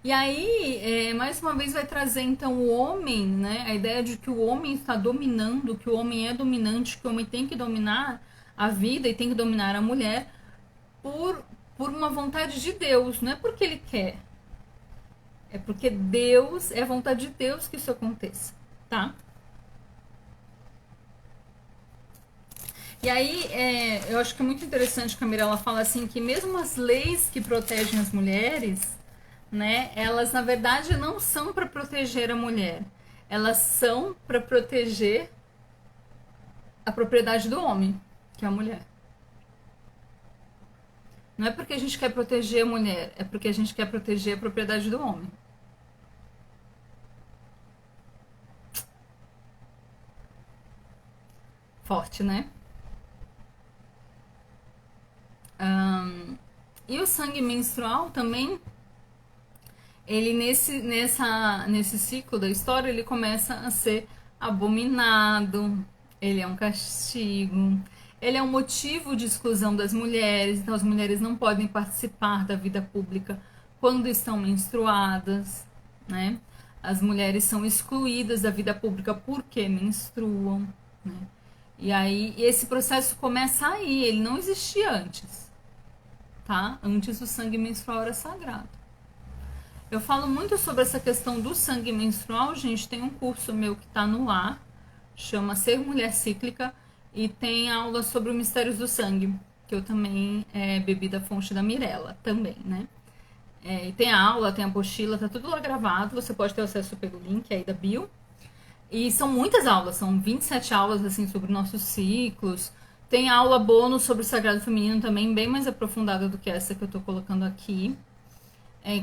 E aí, mais uma vez, vai trazer então o homem, né? A ideia de que o homem está dominando, que o homem é dominante, que o homem tem que dominar a vida e tem que dominar a mulher por uma vontade de Deus, não é porque ele quer. É porque Deus, é a vontade de Deus que isso aconteça, tá? E aí, eu acho que é muito interessante que a Mirella fala assim, que mesmo as leis que protegem as mulheres, né, elas na verdade não são para proteger a mulher, elas são para proteger a propriedade do homem, que é a mulher. Não é porque a gente quer proteger a mulher, é porque a gente quer proteger a propriedade do homem. Forte, né? E o sangue menstrual também, ele nesse ciclo da história, ele começa a ser abominado, ele é um castigo, ele é um motivo de exclusão das mulheres, então as mulheres não podem participar da vida pública quando estão menstruadas, né? As mulheres são excluídas da vida pública porque menstruam, né? E aí esse processo começa aí, ele não existia antes, tá? Antes o sangue menstrual era sagrado. Eu falo muito sobre essa questão do sangue menstrual, gente. Tem um curso meu que tá no ar, chama Ser Mulher Cíclica, e tem aula sobre os mistérios do sangue, que eu também bebi da fonte da Mirella, também, né? E tem a aula, tem a apostila, tá tudo lá gravado, você pode ter acesso pelo link aí da bio. E são muitas aulas, são 27 aulas assim sobre nossos ciclos. Tem aula bônus sobre o sagrado feminino também, bem mais aprofundada do que essa que eu tô colocando aqui.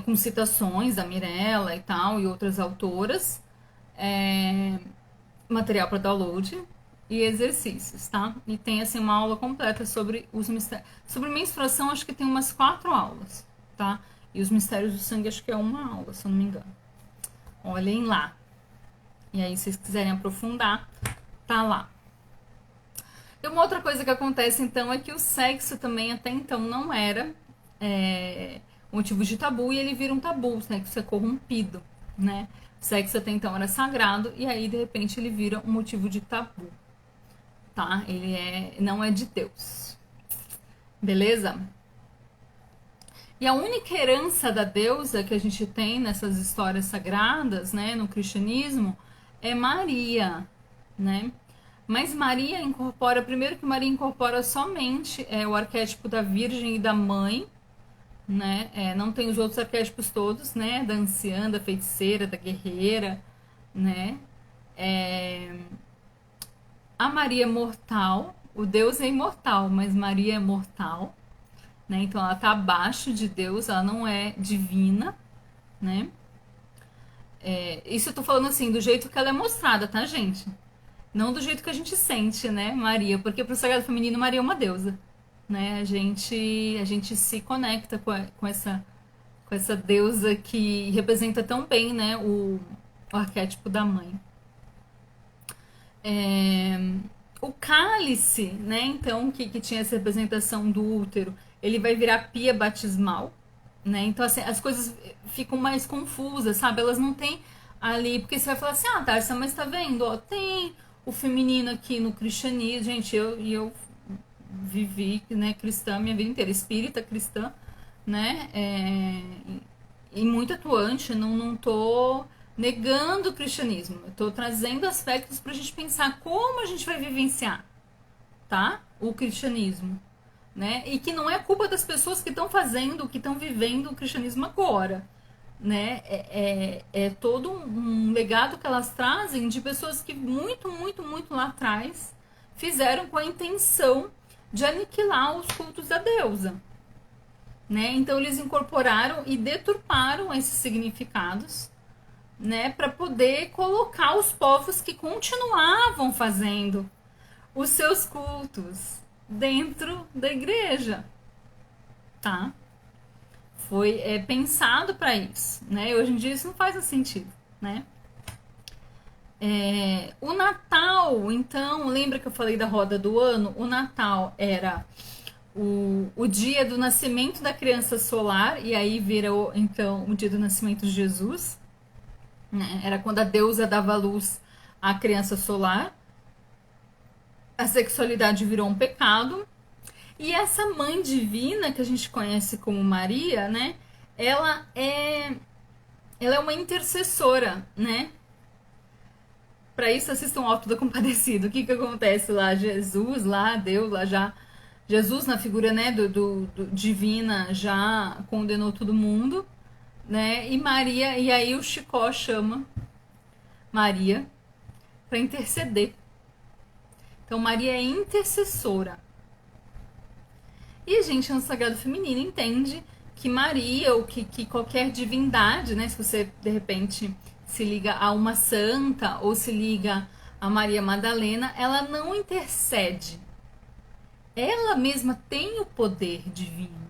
Com citações da Mirella e tal, e outras autoras. Material para download e exercícios, tá? E tem assim uma aula completa sobre os mistérios. Sobre menstruação, acho que tem umas 4 aulas, tá? E os mistérios do sangue, acho que é uma aula, se eu não me engano. Olhem lá. E aí, se vocês quiserem aprofundar, tá lá. E uma outra coisa que acontece, então, é que o sexo também até então não era motivo de tabu, e ele vira um tabu, o sexo é corrompido, né? O sexo até então era sagrado, e aí, de repente, ele vira um motivo de tabu, tá? Ele não é de Deus. Beleza? E a única herança da deusa que a gente tem nessas histórias sagradas, né, no cristianismo, é Maria, né? Mas Maria incorpora, primeiro que Maria incorpora somente o arquétipo da virgem e da mãe, né? Não tem os outros arquétipos todos, né? Da anciã, da feiticeira, da guerreira, né? A Maria mortal, o Deus é imortal, mas Maria é mortal, né? Então ela está abaixo de Deus, ela não é divina, né? Isso eu tô falando assim, do jeito que ela é mostrada, tá, gente? Não do jeito que a gente sente, né, Maria? Porque pro sagrado feminino, Maria é uma deusa, né? A gente se conecta com essa deusa que representa tão bem, né, o arquétipo da mãe. O cálice, né, então, que tinha essa representação do útero, ele vai virar pia batismal, né? Então, assim, as coisas ficam mais confusas, sabe? Elas não têm ali, porque você vai falar assim, Tarsa, mas tá vendo? Ó, tem o feminino aqui no cristianismo, gente, eu vivi, né, cristã minha vida inteira, espírita cristã, né? E muito atuante, não tô negando o cristianismo. Eu estou trazendo aspectos para a gente pensar como a gente vai vivenciar, tá? O cristianismo, né? E que não é culpa das pessoas que estão fazendo, que estão vivendo o cristianismo agora, né? É todo um legado que elas trazem de pessoas que muito, muito, muito lá atrás fizeram com a intenção de aniquilar os cultos da deusa, né? Então eles incorporaram e deturparam esses significados, né, para poder colocar os povos que continuavam fazendo os seus cultos dentro da igreja, tá? Foi pensado para isso, né? Hoje em dia isso não faz sentido, né? O Natal, então, lembra que eu falei da roda do ano? O Natal era o dia do nascimento da criança solar, e aí virou, então, o dia do nascimento de Jesus, né? Era quando a deusa dava luz à criança solar. A sexualidade virou um pecado. E essa mãe divina, que a gente conhece como Maria, né? Ela é, ela é uma intercessora, né? Para isso, assistam Alto da Compadecida. O que que acontece lá? Jesus, lá, Deus, lá já. Jesus, na figura, né, do divina, já condenou todo mundo, né? E Maria, e aí o Chicó chama Maria para interceder. Então, Maria é intercessora. E a gente, no Sagrado Feminino, entende que Maria, ou que qualquer divindade, né? Se você, de repente, se liga a uma santa ou se liga a Maria Madalena, ela não intercede. Ela mesma tem o poder divino.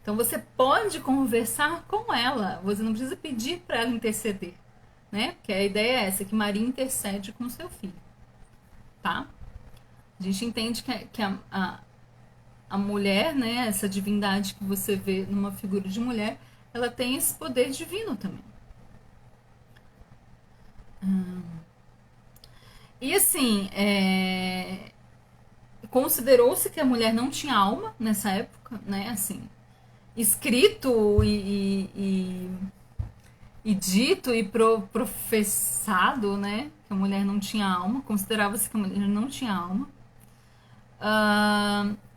Então você pode conversar com ela, você não precisa pedir para ela interceder, né? Porque a ideia é essa, que Maria intercede com seu filho, tá? A gente entende que a mulher, né, essa divindade que você vê numa figura de mulher, ela tem esse poder divino também. E assim, considerou-se que a mulher não tinha alma nessa época, né? Assim, escrito e dito e professado, né? Que a mulher não tinha alma, considerava-se que a mulher não tinha alma.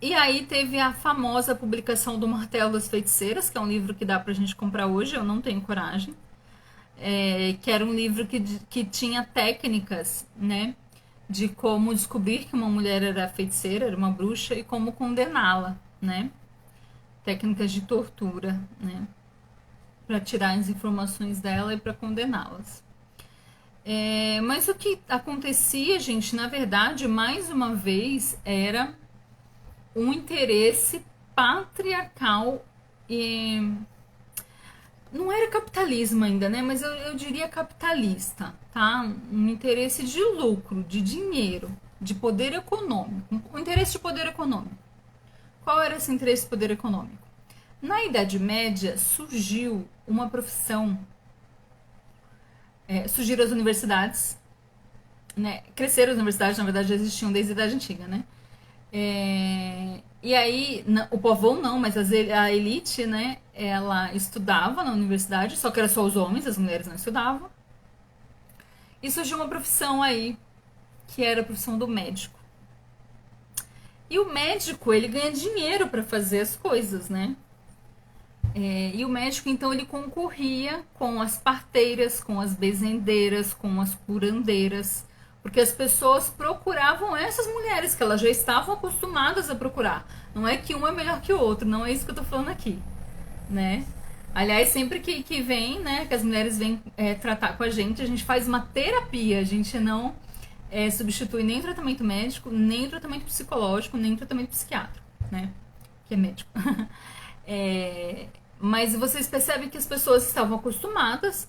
E aí teve a famosa publicação do Martelo das Feiticeiras, que é um livro que dá pra gente comprar hoje, eu não tenho coragem. Que era um livro que tinha técnicas, né? De como descobrir que uma mulher era feiticeira, era uma bruxa, e como condená-la, né? Técnicas de tortura, né? Para tirar as informações dela e para condená-las. Mas o que acontecia, gente, na verdade, mais uma vez, era um interesse patriarcal e não era capitalismo ainda, né? Mas eu diria capitalista, tá? Um interesse de lucro, de dinheiro, de poder econômico. Um interesse de poder econômico. Qual era esse interesse de poder econômico? Na Idade Média surgiu uma profissão, surgiram as universidades, né? Cresceram as universidades, na verdade já existiam desde a Idade Antiga, né? E aí, o povão não, mas a elite, né, ela estudava na universidade, só que era só os homens, as mulheres não estudavam. E surgiu uma profissão aí, que era a profissão do médico. E o médico, ele ganha dinheiro para fazer as coisas, né? E o médico, então, ele concorria com as parteiras, com as bezendeiras, com as curandeiras, porque as pessoas procuravam essas mulheres que elas já estavam acostumadas a procurar. Não é que um é melhor que o outro, não é isso que eu tô falando aqui, né? Aliás, sempre que vem, né, que as mulheres vêm tratar com a gente faz uma terapia, a gente não substitui nem o tratamento médico, nem o tratamento psicológico, nem o tratamento psiquiátrico, né? Que é médico. Mas vocês percebem que as pessoas estavam acostumadas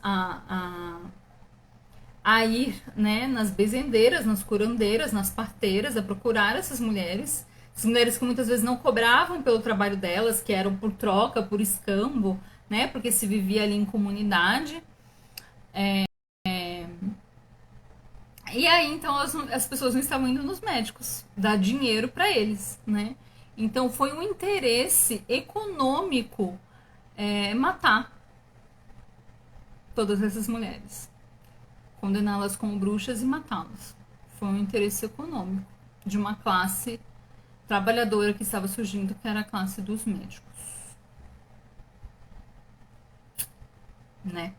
a ir, né, nas bezendeiras, nas curandeiras, nas parteiras, a procurar essas mulheres que muitas vezes não cobravam pelo trabalho delas, que eram por troca, por escambo, né, porque se vivia ali em comunidade. E aí, então, as pessoas não estavam indo nos médicos, dar dinheiro para eles, né? Então, foi um interesse econômico matar. todas essas mulheres, condená-las como bruxas e matá-las. Foi um interesse econômico de uma classe trabalhadora que estava surgindo, que era a classe dos médicos, né?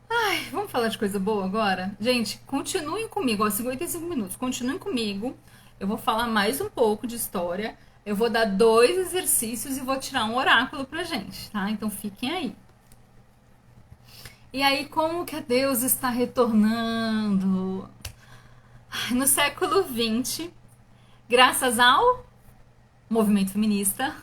Ai, vamos falar de coisa boa agora? Gente, continuem comigo, ó, 55 minutos, continuem comigo. Eu vou falar mais um pouco de história. Eu vou dar 2 exercícios e vou tirar um oráculo pra gente, tá? Então fiquem aí. E aí, como que a deusa está retornando? No século XX, graças ao movimento feminista,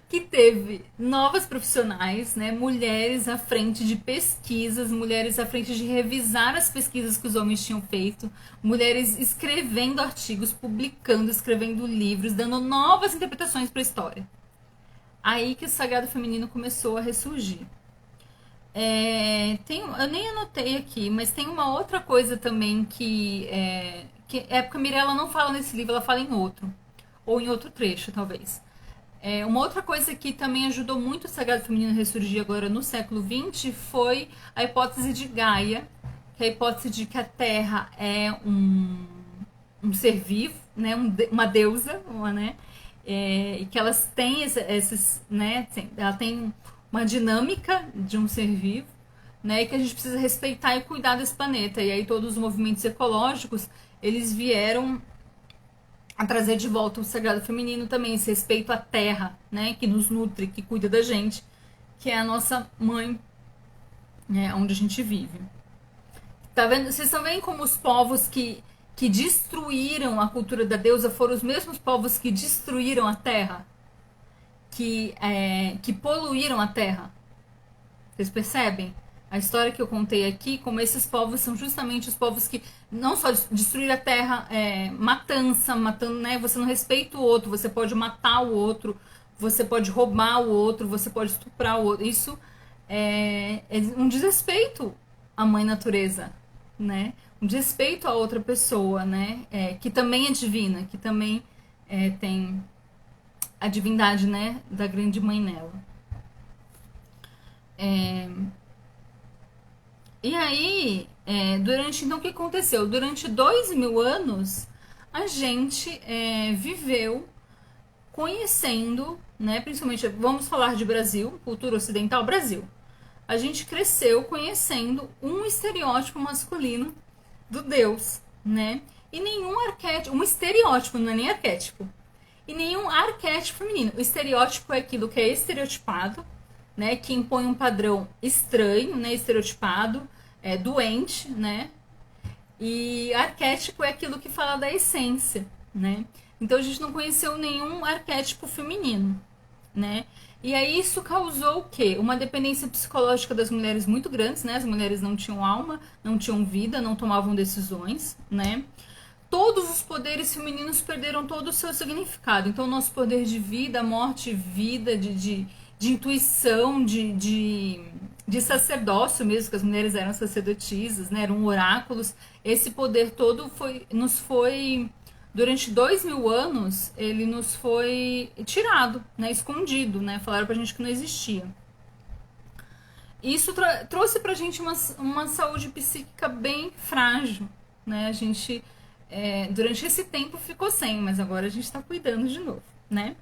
que teve novas profissionais, né, mulheres à frente de pesquisas, mulheres à frente de revisar as pesquisas que os homens tinham feito, mulheres escrevendo artigos, publicando, escrevendo livros, dando novas interpretações para a história. Aí que o sagrado feminino começou a ressurgir. Eu nem anotei aqui, mas tem uma outra coisa também que porque a Mirella não fala nesse livro, ela fala em outro, ou em outro trecho, talvez. Uma outra coisa que também ajudou muito o sagrado feminino a ressurgir agora no século XX foi a hipótese de Gaia, que é a hipótese de que a Terra é um ser vivo, né, uma deusa, né, e que elas têm esses, né, ela tem uma dinâmica de um ser vivo, né, e que a gente precisa respeitar e cuidar desse planeta. E aí todos os movimentos ecológicos, eles vieram a trazer de volta o sagrado feminino também, esse respeito à terra, né, que nos nutre, que cuida da gente, que é a nossa mãe, né, onde a gente vive. Tá vendo? Vocês estão vendo como os povos que destruíram a cultura da deusa foram os mesmos povos que destruíram a terra? Que poluíram a terra? Vocês percebem? A história que eu contei aqui, como esses povos são justamente os povos que não só destruíram a terra, matando, né? Você não respeita o outro, você pode matar o outro, você pode roubar o outro, você pode estuprar o outro. Isso é um desrespeito à mãe natureza, né? Um desrespeito a outra pessoa, né? Que também é divina, que também tem a divindade, né? Da grande mãe nela. E aí, então o que aconteceu? Durante 2000 anos, a gente viveu conhecendo, né, principalmente, vamos falar de Brasil, cultura ocidental, Brasil. A gente cresceu conhecendo um estereótipo masculino do Deus, né? E nenhum arquétipo, um estereótipo, não é nem arquétipo, e nenhum arquétipo feminino. O estereótipo é aquilo que é estereotipado, né, que impõe um padrão estranho, né, estereotipado, doente, né? E arquétipo é aquilo que fala da essência, né? Então a gente não conheceu nenhum arquétipo feminino, né? E aí isso causou o quê? Uma dependência psicológica das mulheres muito grandes, né? As mulheres não tinham alma, não tinham vida, não tomavam decisões, né? Todos os poderes femininos perderam todo o seu significado. Então, o nosso poder de vida, morte, vida, de intuição, de sacerdócio mesmo, que as mulheres eram sacerdotisas, né, eram oráculos. Esse poder todo nos foi, durante 2000 anos, ele nos foi tirado, né, escondido, né, falaram pra gente que não existia. Isso trouxe pra gente uma saúde psíquica bem frágil, né, a gente, durante esse tempo ficou sem, mas agora a gente tá cuidando de novo, né.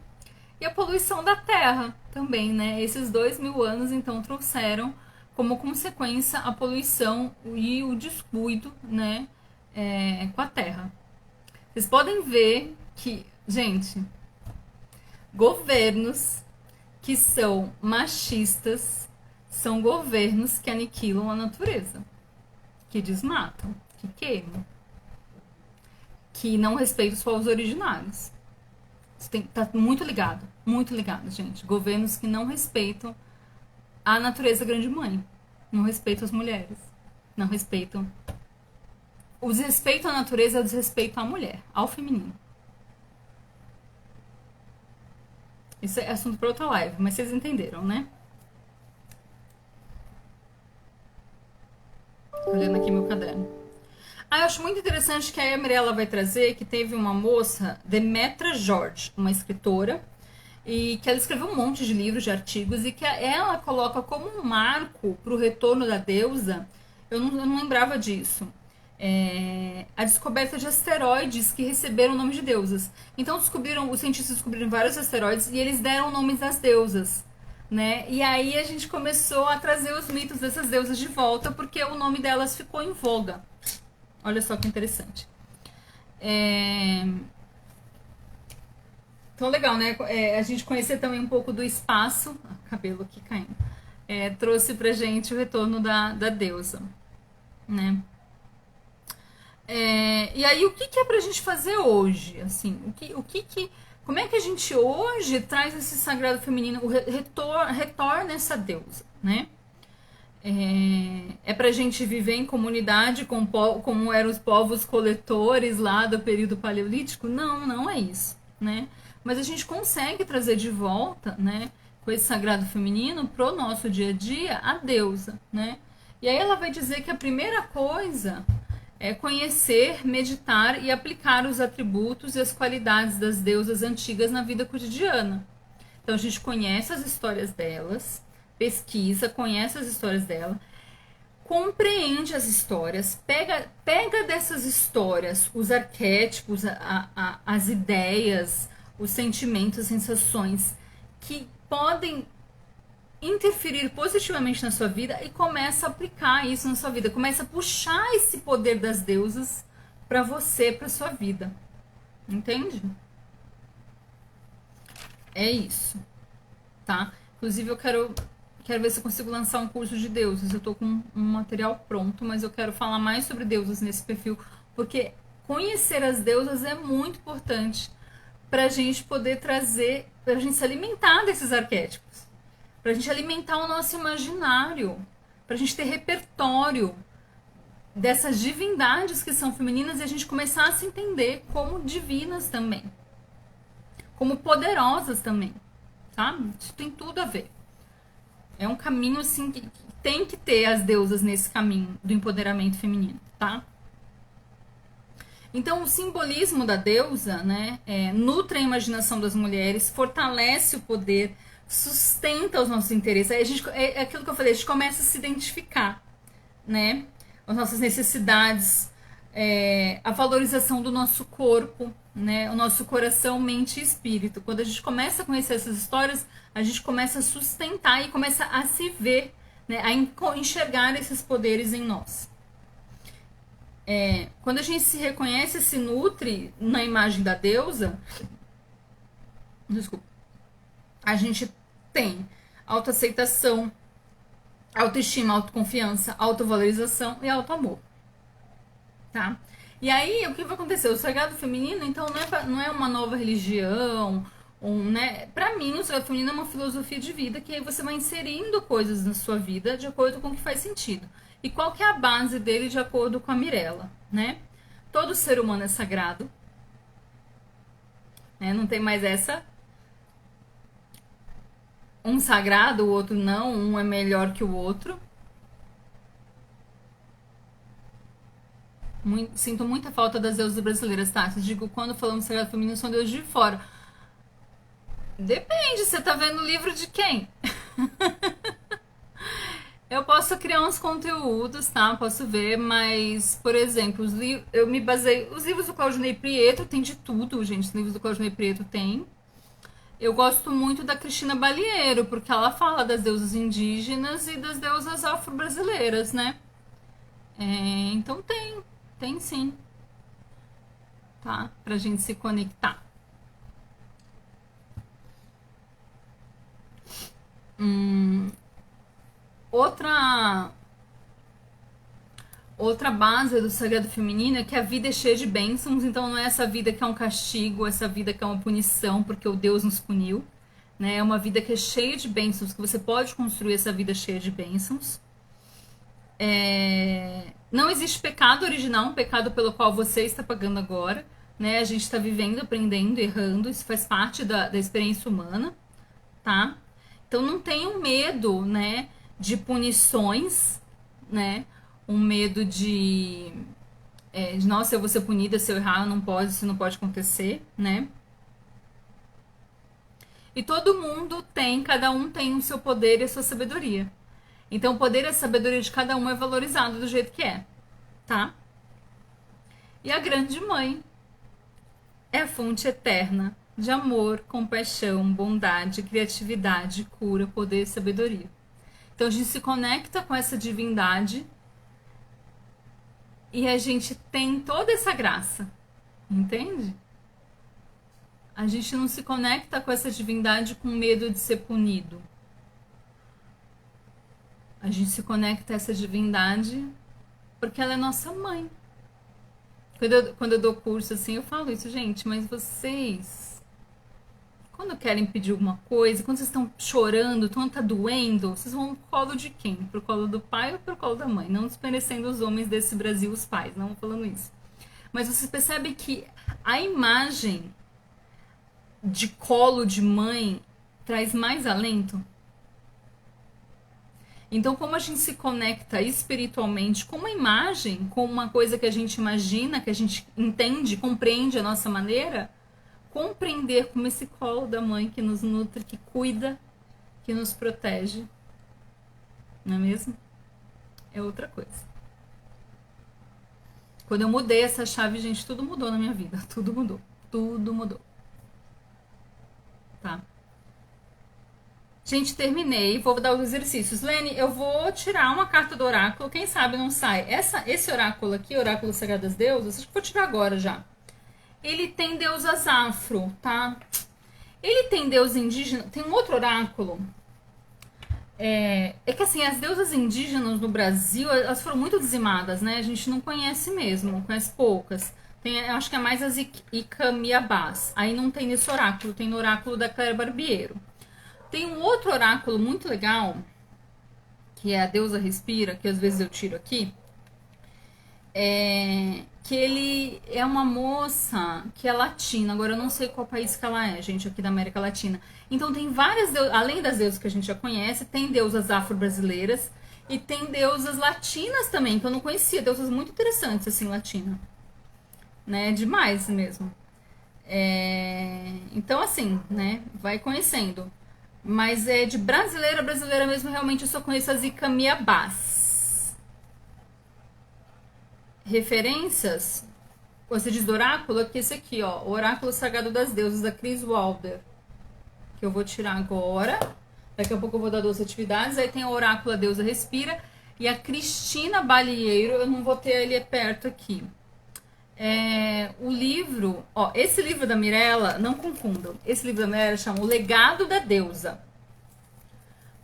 E a poluição da terra também, né? Esses 2000 anos, então, trouxeram como consequência a poluição e o descuido, né? Com a terra. Vocês podem ver que, gente, governos que são machistas são governos que aniquilam a natureza, que desmatam, que queimam, que não respeitam os povos originários. Tá muito ligado, gente. Governos que não respeitam a natureza grande mãe, não respeitam as mulheres, não respeitam. O desrespeito à natureza é o desrespeito à mulher, ao feminino. Isso é assunto para outra live, mas vocês entenderam, né? Olhando aqui meu caderno. Eu acho muito interessante que a Mirella vai trazer que teve uma moça, Demetra George, uma escritora, e que ela escreveu um monte de livros, de artigos, e que ela coloca como um marco para o retorno da deusa. Eu não lembrava disso. A descoberta de asteroides que receberam o nome de deusas. Então os cientistas descobriram vários asteroides e eles deram nomes das deusas, né? E aí a gente começou a trazer os mitos dessas deusas de volta porque o nome delas ficou em voga. Olha só que interessante. Então legal, né? A gente conhecer também um pouco do espaço, cabelo aqui caindo, trouxe pra gente o retorno da deusa, né? E aí, o que, que é pra gente fazer hoje? Assim, como é que a gente hoje traz esse sagrado feminino, retorna essa deusa, né? Pra gente viver em comunidade como eram os povos coletores lá do período paleolítico? Não, não é isso, né? Mas a gente consegue trazer de volta, né, com esse sagrado feminino pro nosso dia a dia a deusa, né? E aí ela vai dizer que a primeira coisa é conhecer, meditar e aplicar os atributos e as qualidades das deusas antigas na vida cotidiana. Então a gente conhece as histórias delas, pesquisa, conhece as histórias dela, compreende as histórias, pega dessas histórias os arquétipos, as ideias, os sentimentos, as sensações que podem interferir positivamente na sua vida e começa a aplicar isso na sua vida, começa a puxar esse poder das deusas para você, para sua vida. Entende? É isso, tá? Inclusive eu quero ver se eu consigo lançar um curso de deusas. Eu tô com um material pronto, mas eu quero falar mais sobre deusas nesse perfil, porque conhecer as deusas é muito importante pra gente poder trazer, pra gente se alimentar desses arquétipos, pra gente alimentar o nosso imaginário, pra gente ter repertório dessas divindades que são femininas e a gente começar a se entender como divinas também, como poderosas também, tá? Isso tem tudo a ver. É um caminho assim que tem que ter as deusas nesse caminho do empoderamento feminino, tá? Então, o simbolismo da deusa, né, nutre a imaginação das mulheres, fortalece o poder, sustenta os nossos interesses. Aí é aquilo que eu falei, a gente começa a se identificar, né? As nossas necessidades, a valorização do nosso corpo, né? O nosso coração, mente e espírito. Quando a gente começa a conhecer essas histórias, a gente começa a sustentar e começa a se ver, né? A enxergar esses poderes em nós. Quando a gente se reconhece e se nutre na imagem da deusa, desculpa, a gente tem autoaceitação, autoestima, autoconfiança, autovalorização e autoamor, tá? E aí, o que vai acontecer? O sagrado feminino, então, não é uma nova religião, né? Pra mim, o sagrado feminino é uma filosofia de vida que aí você vai inserindo coisas na sua vida de acordo com o que faz sentido. E qual que é a base dele de acordo com a Mirella, né? Todo ser humano é sagrado, né? Não tem mais essa um sagrado, o outro não, um é melhor que o outro. Sinto muita falta das deusas brasileiras, tá? Digo, quando falamos sagrado feminino, são deuses de fora. Depende, você tá vendo o livro de quem? Eu posso criar uns conteúdos, tá? Posso ver, mas, por exemplo, eu me baseei. Os livros do Claudinei Prieto tem de tudo, gente. Os livros do Claudinei Prieto tem. Eu gosto muito da Cristina Balieiro, porque ela fala das deusas indígenas e das deusas afro-brasileiras, né? Então tem sim, tá? Pra gente se conectar. Outra base do sagrado feminino é que a vida é cheia de bênçãos, então não é essa vida que é um castigo, essa vida que é uma punição porque o Deus nos puniu, né? É uma vida que é cheia de bênçãos, que você pode construir essa vida cheia de bênçãos. Não existe pecado original, um pecado pelo qual você está pagando agora, né? A gente está vivendo, aprendendo, errando, isso faz parte da experiência humana, tá? Então não tenham medo, né, de punições, né? Um medo de nossa, eu vou ser punida se eu errar, não pode, isso não pode acontecer, né? E todo mundo tem, cada um tem o seu poder e a sua sabedoria. Então o poder e a sabedoria de cada um é valorizado do jeito que é, tá? E a grande mãe é a fonte eterna de amor, compaixão, bondade, criatividade, cura, poder e sabedoria. Então a gente se conecta com essa divindade e a gente tem toda essa graça, entende? A gente não se conecta com essa divindade com medo de ser punido. A gente se conecta a essa divindade porque ela é nossa mãe. Quando eu dou curso assim, eu falo isso, gente, mas vocês, quando querem pedir alguma coisa, quando vocês estão chorando, quando tá doendo, vocês vão pro colo de quem? Pro colo do pai ou pro colo da mãe? Não desmerecendo os homens desse Brasil, os pais, não falando isso. Mas vocês percebem que a imagem de colo de mãe traz mais alento? Então, como a gente se conecta espiritualmente com uma imagem, com uma coisa que a gente imagina, que a gente entende, compreende a nossa maneira, compreender como esse colo da mãe que nos nutre, que cuida, que nos protege, não é mesmo? É outra coisa. Quando eu mudei essa chave, gente, tudo mudou na minha vida. Tudo mudou. Tudo mudou. Tá? Gente, terminei. Vou dar os exercícios. Lene, eu vou tirar uma carta do oráculo. Quem sabe não sai. Esse oráculo aqui, Oráculo Sagrado das Deusas, acho que vou tirar agora já. Ele tem deusas afro, tá? Ele tem deus indígena. Tem um outro oráculo. É que assim, as deusas indígenas no Brasil, elas foram muito dizimadas, né? A gente não conhece mesmo, conhece poucas. Tem, eu acho que é mais as Icamiabás. Aí não tem nesse oráculo, tem no oráculo da Claire Barbiero. Tem um outro oráculo muito legal, que é a deusa Respira, que às vezes eu tiro aqui. Que ele é uma moça que é latina. Agora eu não sei qual país que ela é, gente, aqui da América Latina. Então tem várias deusas, além das deusas que a gente já conhece, tem deusas afro-brasileiras e tem deusas latinas também, que eu não conhecia, deusas muito interessantes, assim, latina. Né? Demais mesmo. Então, assim, né? Vai conhecendo. Mas é de brasileira, brasileira mesmo, realmente eu só conheço as Icamiabás. Referências, você diz do oráculo, aqui esse aqui, ó, o Oráculo Sagrado das Deusas, da Chris Wilder, que eu vou tirar agora. Daqui a pouco eu vou dar 12 atividades. Aí tem o Oráculo, a Deusa Respira, e a Cristina Balieiro, eu não vou ter ele perto aqui. O livro, ó, esse livro da Mirella, não confundam, esse livro da Mirella chama O Legado da Deusa.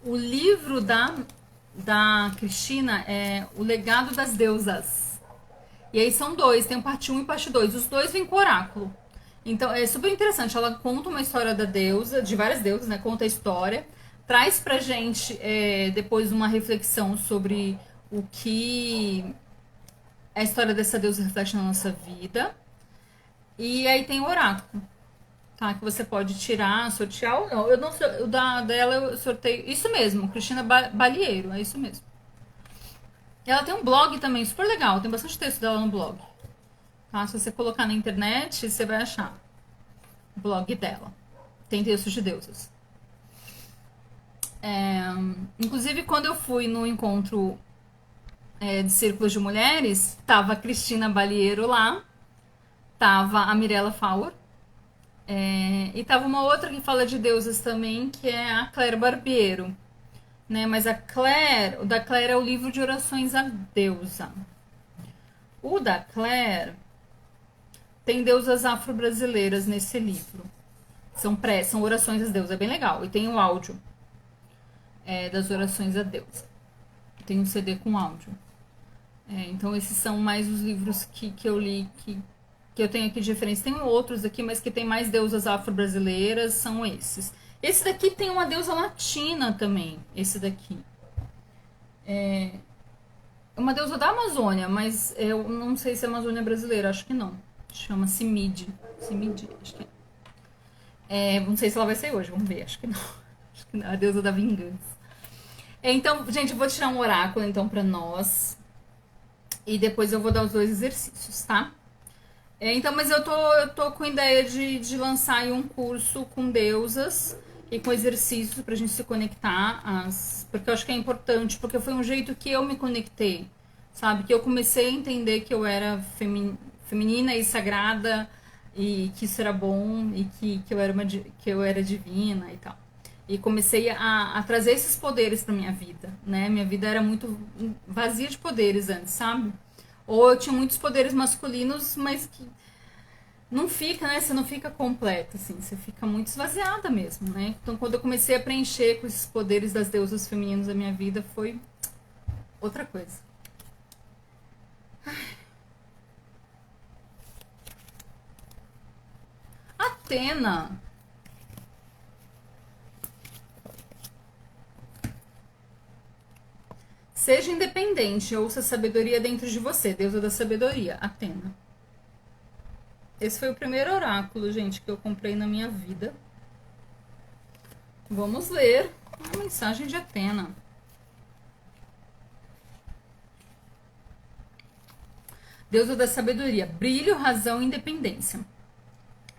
O livro da Cristina é O Legado das Deusas. E aí são dois, tem parte 1 e parte 2. Os dois vêm com oráculo. Então é super interessante. Ela conta uma história da deusa, de várias deusas, né? Conta a história. Traz pra gente depois uma reflexão sobre o que a história dessa deusa reflete na nossa vida. E aí tem o oráculo, tá? Que você pode tirar, sortear ou não. Eu não sei, o dela eu sorteio. Isso mesmo, Cristina Balieiro, é isso mesmo. Ela tem um blog também super legal, tem bastante texto dela no blog. Tá? Se você colocar na internet, você vai achar o blog dela. Tem textos de deusas. Inclusive, quando eu fui no encontro de círculos de mulheres, tava a Cristina Balieiro lá, tava a Mirella Fauer, e tava uma outra que fala de deusas também, que é a Claire Barbiero. Né? Mas o da Claire é o livro de orações à deusa. O da Claire tem deusas afro-brasileiras nesse livro. São orações às deusas, é bem legal. E tem o áudio das orações à deusa. Tem um CD com áudio. Então esses são mais os livros que eu li, que eu tenho aqui de referência. Tem outros aqui, mas que tem mais deusas afro-brasileiras, são esses. Esse daqui tem uma deusa latina também, esse daqui. É uma deusa da Amazônia, mas eu não sei se é Amazônia brasileira, acho que não. Chama Simide. Simide, acho que é. Não sei se ela vai sair hoje, vamos ver, acho que não. Acho que não, a deusa da vingança. Então, gente, eu vou tirar um oráculo então pra nós. E depois eu vou dar os 2 exercícios, tá? Então, mas eu tô com ideia de lançar aí um curso com deusas. e com exercícios pra gente se conectar, porque eu acho que é importante, porque foi um jeito que eu me conectei, sabe? Que eu comecei a entender que eu era feminina e sagrada e que isso era bom e que eu era divina e tal. E comecei a trazer esses poderes pra minha vida, né? Minha vida era muito vazia de poderes antes, sabe? Ou eu tinha muitos poderes masculinos, mas que não fica, né? Você não fica completa, assim. Você fica muito esvaziada mesmo, né? Então, quando eu comecei a preencher com esses poderes das deusas femininas da minha vida, foi outra coisa. Atena. Seja independente, ouça a sabedoria dentro de você, deusa da sabedoria, Atena. Esse foi o primeiro oráculo, gente, que eu comprei na minha vida. Vamos ler a mensagem de Atena. Deusa da sabedoria, brilho, razão e independência.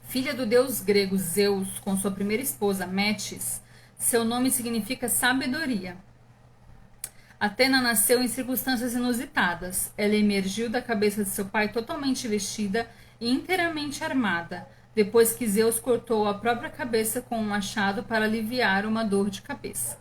Filha do deus grego Zeus, com sua primeira esposa Metis, seu nome significa sabedoria. Atena nasceu em circunstâncias inusitadas. Ela emergiu da cabeça de seu pai totalmente vestida e inteiramente armada, depois que Zeus cortou a própria cabeça com um machado para aliviar uma dor de cabeça.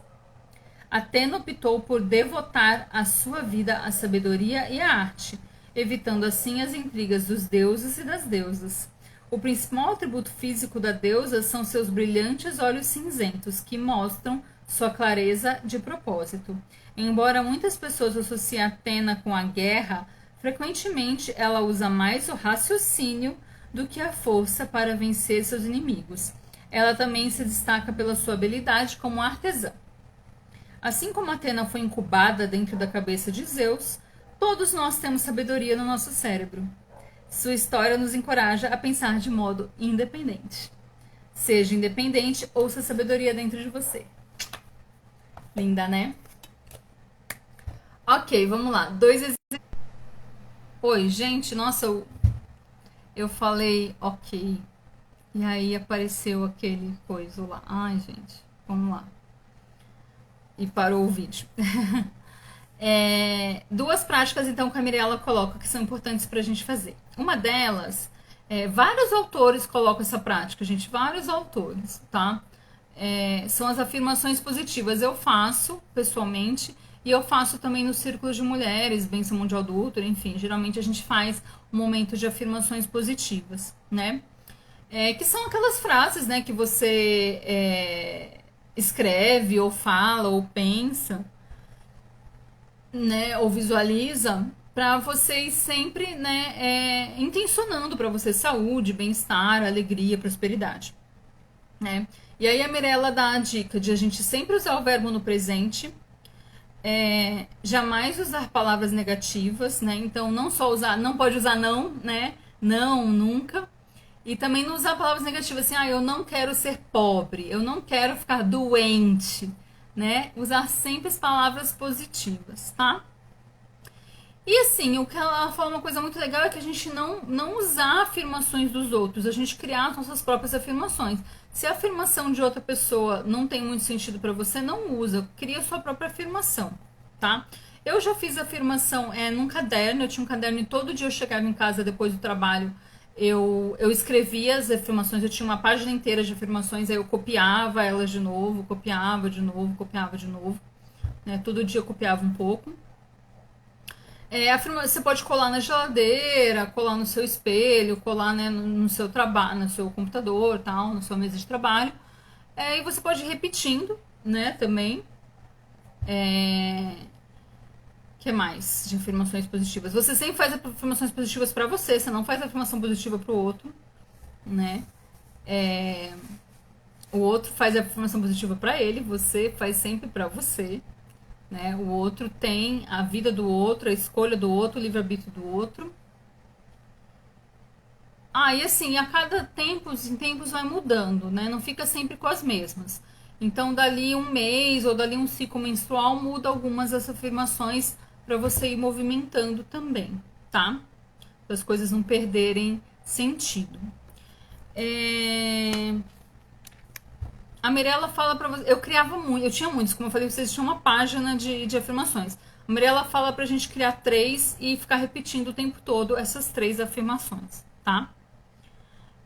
Atena optou por devotar a sua vida à sabedoria e à arte, evitando assim as intrigas dos deuses e das deusas. O principal atributo físico da deusa são seus brilhantes olhos cinzentos, que mostram sua clareza de propósito. Embora muitas pessoas associem Atena com a guerra, frequentemente ela usa mais o raciocínio do que a força para vencer seus inimigos. Ela também se destaca pela sua habilidade como artesã. Assim como Atena foi incubada dentro da cabeça de Zeus, todos nós temos sabedoria no nosso cérebro. Sua história nos encoraja a pensar de modo independente. Seja independente, ouça a sabedoria dentro de você. Linda, né? Ok, vamos lá. Oi, gente, nossa, eu falei ok. E aí apareceu aquele coisa lá. Ai, gente, vamos lá. E parou o vídeo. Duas práticas, então, que a Mirella coloca que são importantes para a gente fazer. Uma delas, vários autores colocam essa prática, gente, vários autores, tá? São as afirmações positivas. Eu faço, pessoalmente, e eu faço também nos círculos de mulheres, Bênção Mundial do Útero, enfim, geralmente a gente faz um momento de afirmações positivas, né? Que são aquelas frases, né, que você escreve, ou fala, ou pensa, né, ou visualiza para vocês sempre, né, intencionando para você saúde, bem-estar, alegria, prosperidade, né? E aí a Mirella dá a dica de a gente sempre usar o verbo no presente, jamais usar palavras negativas, né? Então não só usar, não pode usar não, né? Não, nunca. E também não usar palavras negativas assim, eu não quero ser pobre, eu não quero ficar doente, né? Usar sempre as palavras positivas, tá? E assim, o que ela fala uma coisa muito legal é que a gente não usar afirmações dos outros, a gente criar as nossas próprias afirmações. Se a afirmação de outra pessoa não tem muito sentido para você, não usa, cria a sua própria afirmação, tá? Eu já fiz afirmação num caderno, eu tinha um caderno e todo dia eu chegava em casa depois do trabalho, eu escrevia as afirmações, eu tinha uma página inteira de afirmações, aí eu copiava elas de novo, copiava de novo, copiava de novo, né? Todo dia eu copiava um pouco. Você pode colar na geladeira, colar no seu espelho, colar, né, no seu trabalho, no seu computador, tal, na sua mesa de trabalho. E você pode ir repetindo, né, também. Que mais de afirmações positivas? Você sempre faz afirmações positivas para você, você não faz afirmação positiva para o outro, né? O outro faz a afirmação positiva para ele, você faz sempre para você. Né? O outro tem a vida do outro, a escolha do outro, o livre-arbítrio do outro. E assim, a cada tempos em tempos vai mudando, né? Não fica sempre com as mesmas. Então, dali um mês ou dali um ciclo menstrual, muda algumas das afirmações para você ir movimentando também, tá? Para as coisas não perderem sentido. A Mirella fala pra você. Eu criava muito, eu tinha muitos, como eu falei, vocês tinham uma página de afirmações. A Mirella fala pra gente criar 3 e ficar repetindo o tempo todo essas 3 afirmações, tá?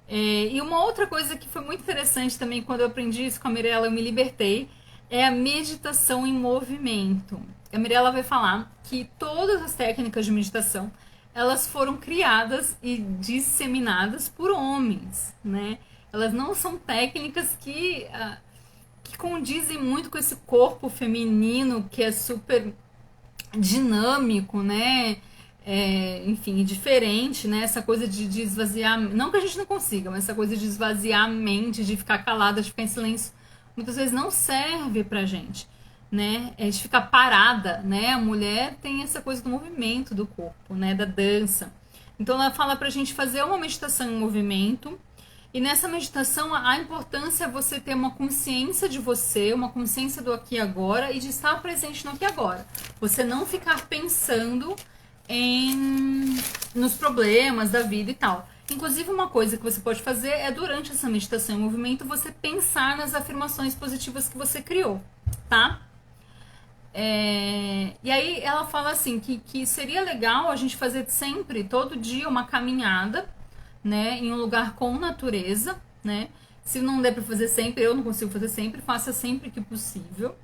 E uma outra coisa que foi muito interessante também, quando eu aprendi isso com a Mirella, eu me libertei, é a meditação em movimento. A Mirella vai falar que todas as técnicas de meditação, elas foram criadas e disseminadas por homens, né? Elas não são técnicas que condizem muito com esse corpo feminino que é super dinâmico, né? Enfim, diferente, né? Essa coisa de esvaziar, não que a gente não consiga, mas essa coisa de esvaziar a mente, de ficar calada, de ficar em silêncio, muitas vezes não serve pra gente, né? É de ficar parada, né? A mulher tem essa coisa do movimento do corpo, né? Da dança. Então ela fala pra gente fazer uma meditação em movimento. E nessa meditação, a importância é você ter uma consciência de você, uma consciência do aqui e agora e de estar presente no aqui e agora. Você não ficar pensando nos problemas da vida e tal. Inclusive, uma coisa que você pode fazer é, durante essa meditação em movimento, você pensar nas afirmações positivas que você criou, tá? E aí ela fala assim, que seria legal a gente fazer sempre, todo dia, uma caminhada, né, em um lugar com natureza, né? Se não der para fazer sempre, eu não consigo fazer sempre, faça sempre que possível,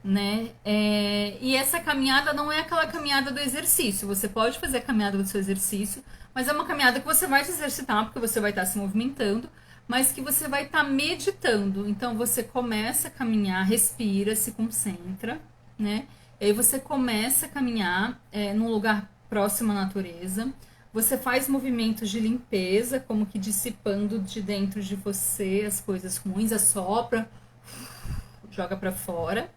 né? E essa caminhada não é aquela caminhada do exercício. Você pode fazer a caminhada do seu exercício, mas é uma caminhada que você vai se exercitar, porque você vai estar se movimentando, mas que você vai estar meditando. Então você começa a caminhar, respira, se concentra, né? E aí você começa a caminhar num lugar próximo à natureza. Você faz movimentos de limpeza, como que dissipando de dentro de você as coisas ruins, assopra, joga pra fora.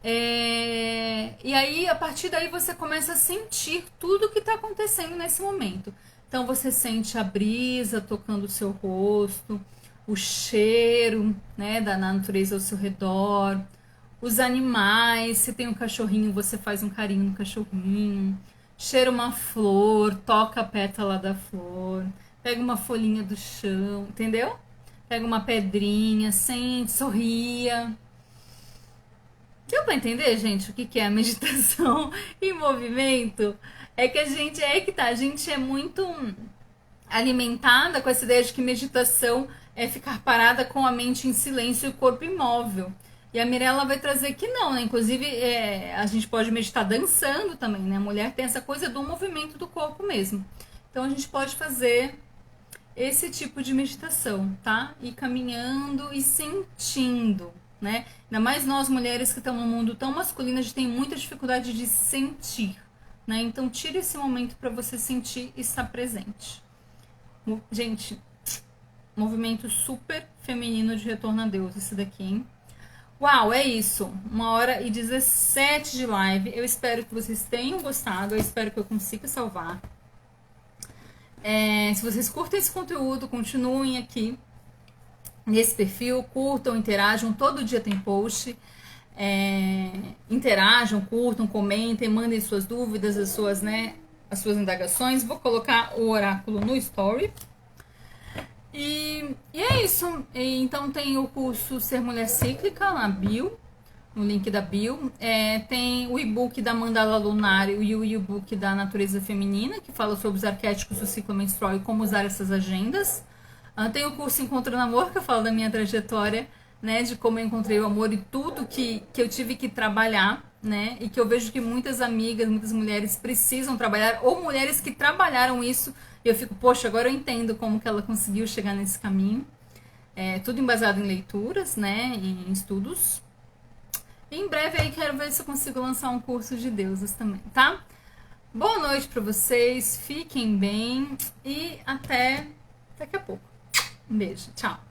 E aí, a partir daí, você começa a sentir tudo que tá acontecendo nesse momento. Então, você sente a brisa tocando o seu rosto, o cheiro, né, da natureza ao seu redor, os animais. Se tem um cachorrinho, você faz um carinho no cachorrinho. Cheira uma flor, toca a pétala da flor, pega uma folhinha do chão, entendeu? Pega uma pedrinha, sente, sorria. Deu pra entender, gente, o que é a meditação em movimento? É que a gente, a gente é muito alimentada com essa ideia de que meditação é ficar parada com a mente em silêncio e o corpo imóvel. E a Mirella vai trazer que não, né? Inclusive, a gente pode meditar dançando também, né? A mulher tem essa coisa do movimento do corpo mesmo. Então, a gente pode fazer esse tipo de meditação, tá? Ir caminhando e sentindo, né? Ainda mais nós mulheres que estamos num mundo tão masculino, a gente tem muita dificuldade de sentir, né? Então, tire esse momento para você sentir e estar presente. Gente, movimento super feminino de retorno a Deus, esse daqui, hein? Uau, é isso. 1h17 de live. Eu espero que vocês tenham gostado. Eu espero que eu consiga salvar. Se vocês curtem esse conteúdo, continuem aqui nesse perfil, curtam, interajam. Todo dia tem post. Interajam, curtam, comentem, mandem suas dúvidas, as suas indagações. Vou colocar o oráculo no story. E é isso. Então tem o curso Ser Mulher Cíclica na bio, no link da bio. Tem o e-book da Mandala Lunar e o e-book da Natureza Feminina, que fala sobre os arquétipos do ciclo menstrual e como usar essas agendas. Tem o curso Encontrando Amor, que eu falo da minha trajetória, né, de como eu encontrei o amor e tudo que eu tive que trabalhar, né, e que eu vejo que muitas amigas, muitas mulheres precisam trabalhar, ou mulheres que trabalharam isso. E eu fico, poxa, agora eu entendo como que ela conseguiu chegar nesse caminho. Tudo embasado em leituras, né, em estudos. E em breve aí quero ver se eu consigo lançar um curso de deusas também, tá? Boa noite pra vocês, fiquem bem e até daqui a pouco. Um beijo, tchau.